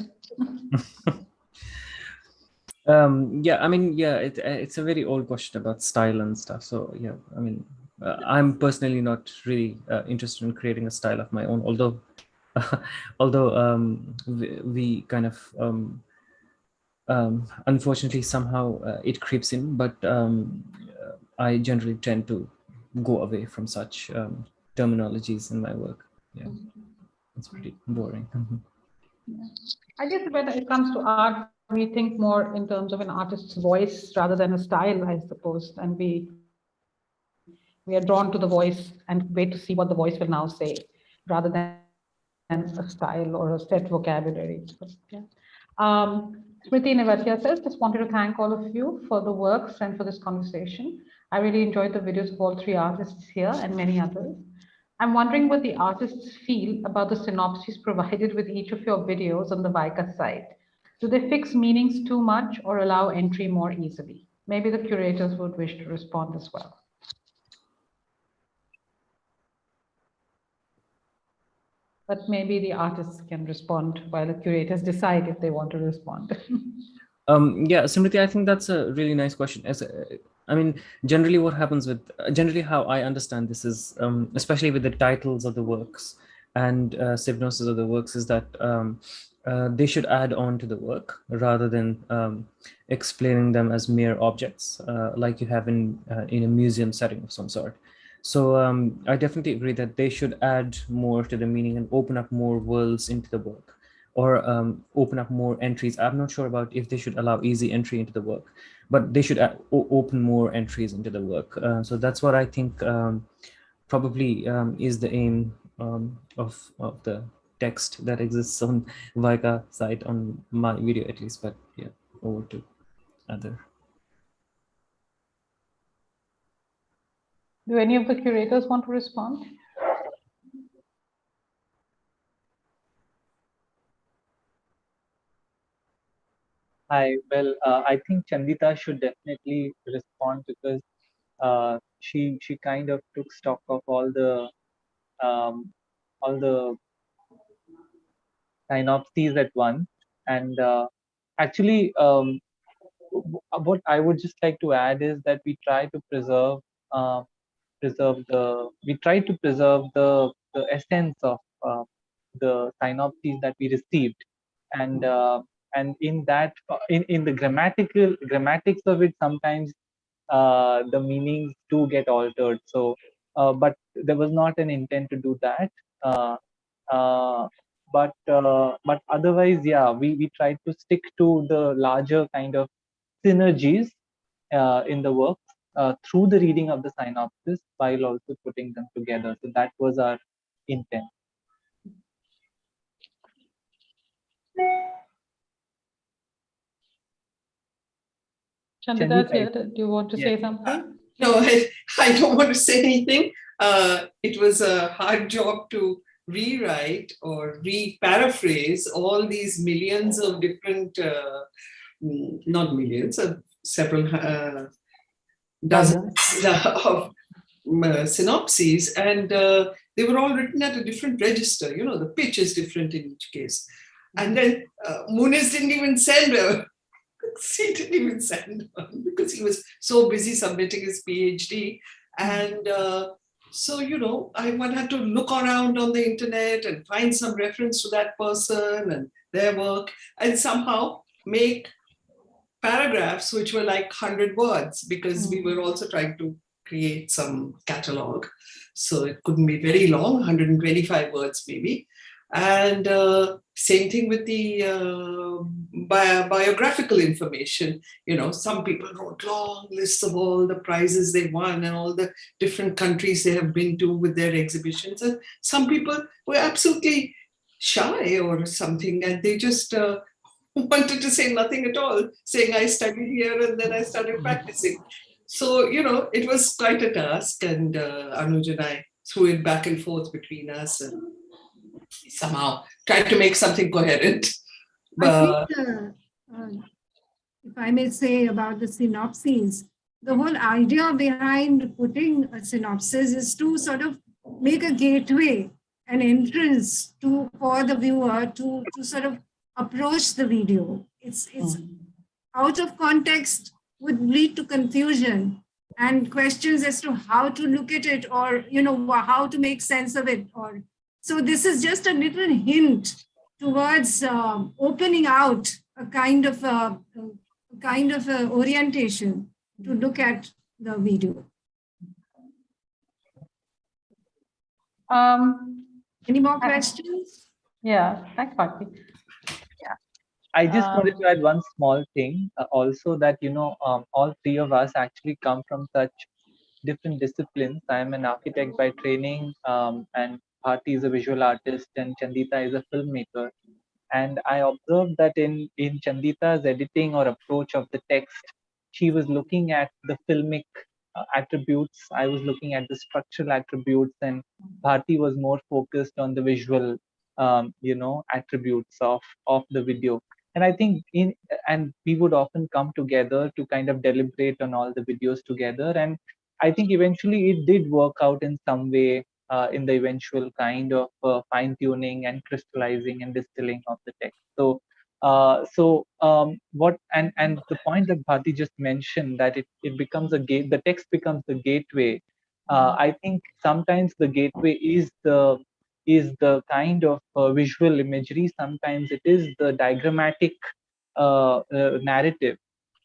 I mean, it's a very old question about style and stuff. So yeah, I mean, I'm personally not really interested in creating a style of my own, although we kind of Unfortunately, somehow it creeps in, but I generally tend to go away from such terminologies in my work. Yeah, it's pretty boring. I guess when it comes to art, we think more in terms of an artist's voice rather than a style, I suppose. And we are drawn to the voice and wait to see what the voice will now say, rather than a style or a set vocabulary. But, yeah. Smriti Nevatia says, just wanted to thank all of you for the works and for this conversation. I really enjoyed the videos of all three artists here and many others. I'm wondering what the artists feel about the synopses provided with each of your videos on the VAICA site. Do they fix meanings too much or allow entry more easily? Maybe the curators would wish to respond as well. But maybe the artists can respond while the curators decide if they want to respond. Yeah, Simriti, I think that's a really nice question. I mean, generally what happens with, generally how I understand this is, especially with the titles of the works and synopsis of the works, is that they should add on to the work rather than explaining them as mere objects, like you have in a museum setting of some sort. So I definitely agree that they should add more to the meaning and open up more worlds into the work, or open up more entries. I'm not sure about if they should allow easy entry into the work, but they should open more entries into the work. So that's what I think probably is the aim of the text that exists on VAICA site, on my video at least. But yeah, over to other. Do any of the curators want to respond? I think Chandita should definitely respond, because she kind of took stock of all the synopses at once, and actually what I would just like to add is that we try to preserve the essence of the synopses that we received, and in that, in the grammatics of it, sometimes the meanings do get altered. So but there was not an intent to do that, but otherwise, yeah, we tried to stick to the larger kind of synergies in the work through the reading of the synopsis, while also putting them together. So that was our intent. Chandita, do you want to say something? No, I don't want to say anything. It was a hard job to rewrite or re-paraphrase all these millions of different, not millions, several dozens of synopses, and they were all written at a different register. You know, the pitch is different in each case. And then Moonis didn't even send he didn't even send one because he was so busy submitting his PhD. And so, you know, one had to look around on the internet and find some reference to that person and their work, and somehow make paragraphs which were like 100 words, because we were also trying to create some catalog. So it couldn't be very long, 125 words maybe. And same thing with the biographical information. You know, some people wrote long lists of all the prizes they won and all the different countries they have been to with their exhibitions. And some people were absolutely shy or something, and they just wanted to say nothing at all, saying, I studied here and then I started practicing. So, you know, it was quite a task, and Anuj and I threw it back and forth between us and somehow tried to make something coherent. But I think, if I may say about the synopses, the whole idea behind putting a synopsis is to sort of make a gateway, an entrance for the viewer to sort of approach the video. It's out of context would lead to confusion and questions as to how to look at it, or, you know, how to make sense of it. Or so this is just a little hint towards opening out a kind of orientation to look at the video. Any more questions? Yeah, thanks, Bhakti. I just wanted to add one small thing also, that, all three of us actually come from such different disciplines. I am an architect by training, and Bharti is a visual artist, and Chandita is a filmmaker. And I observed that in Chandita's editing or approach of the text, she was looking at the filmic attributes. I was looking at the structural attributes, and Bharti was more focused on the visual, attributes of the video. And I think and we would often come together to kind of deliberate on all the videos together. And I think eventually it did work out in some way, in the eventual kind of fine tuning and crystallizing and distilling of the text. What and the point that Bharti just mentioned, that it becomes a gate, the text becomes the gateway. I think sometimes the gateway is the kind of visual imagery. Sometimes it is the diagrammatic narrative,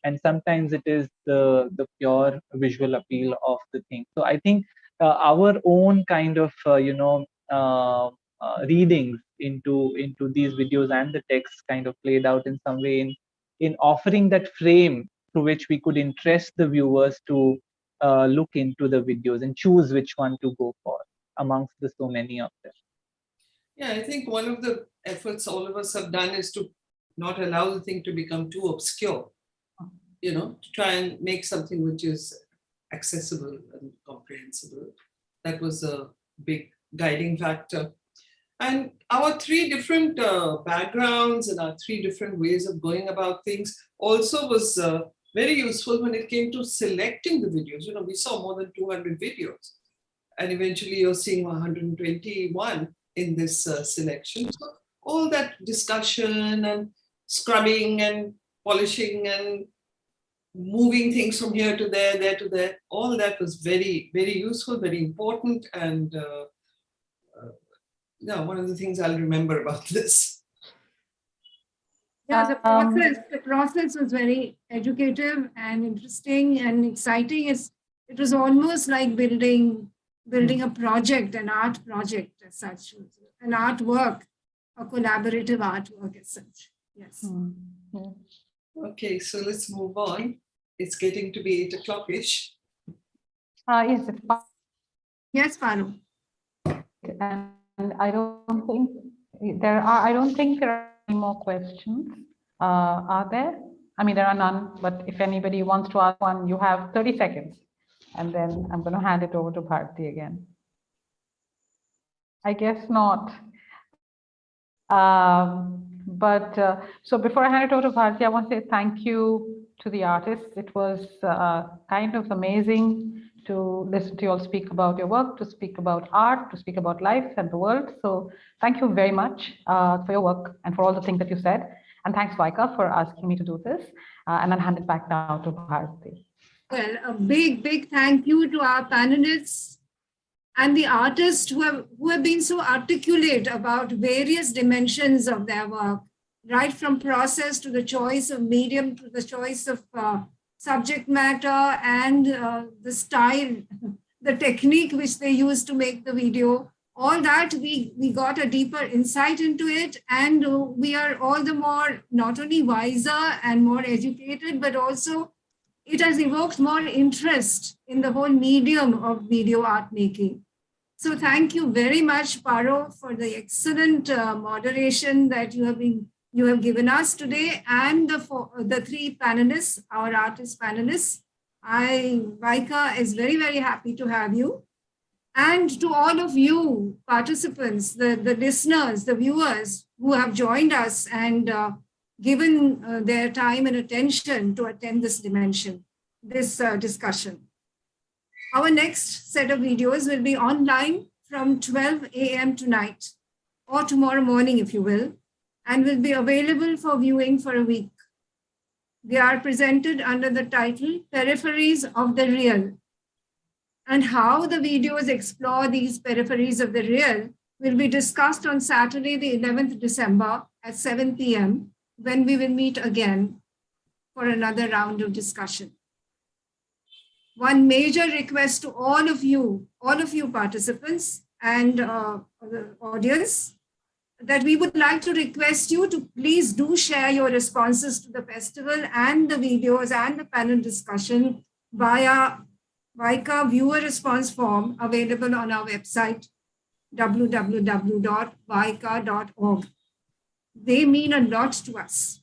and sometimes it is the pure visual appeal of the thing. So I think our own kind of readings into these videos and the text kind of played out in some way in offering that frame through which we could interest the viewers to look into the videos and choose which one to go for amongst the so many of them. Yeah, I think one of the efforts all of us have done is to not allow the thing to become too obscure, to try and make something which is accessible and comprehensible. That was a big guiding factor. And our three different backgrounds and our three different ways of going about things also was very useful when it came to selecting the videos. We saw more than 200 videos, and eventually you're seeing 121 in this selection. So all that discussion and scrubbing and polishing and moving things from here to there to there, all that was very, very useful, very important. And one of the things I'll remember about this. Yeah, the process was very educative and interesting and exciting. It was almost like building a project, an art project as such, an artwork, a collaborative artwork as such. Yes. Okay, so let's move on. It's getting to be 8 o'clock-ish. Yes, Yes, Paro. And I don't think there are any more questions. Are there? I mean, there are none, but if anybody wants to ask one, you have 30 seconds. And then I'm going to hand it over to Bharti again. I guess not. So before I hand it over to Bharti, I want to say thank you to the artists. It was kind of amazing to listen to you all speak about your work, to speak about art, to speak about life and the world. So thank you very much for your work and for all the things that you said. And thanks, VAICA, for asking me to do this. And then hand it back now to Bharti. Well, a big, big thank you to our panelists and the artists who have been so articulate about various dimensions of their work, right from process to the choice of medium, to the choice of subject matter and the style, the technique which they use to make the video. All that we got a deeper insight into it, and we are all the more not only wiser and more educated, but also it has evoked more interest in the whole medium of video art making. So thank you very much, Paro, for the excellent moderation that you have given us today, and the three panelists, our artist panelists. VAICA is very, very happy to have you. And to all of you participants, the listeners, the viewers who have joined us and given their time and attention to attend this discussion. Our next set of videos will be online from 12 a.m. tonight, or tomorrow morning, if you will, and will be available for viewing for a week. They are presented under the title Peripheries of the Real. And how the videos explore these peripheries of the real will be discussed on Saturday, the 11th December at 7 p.m. when we will meet again for another round of discussion. One major request to all of you participants and the audience, that we would like to request you to please do share your responses to the festival and the videos and the panel discussion via VAICA viewer response form available on our website, www.vaica.org. They mean a lot to us.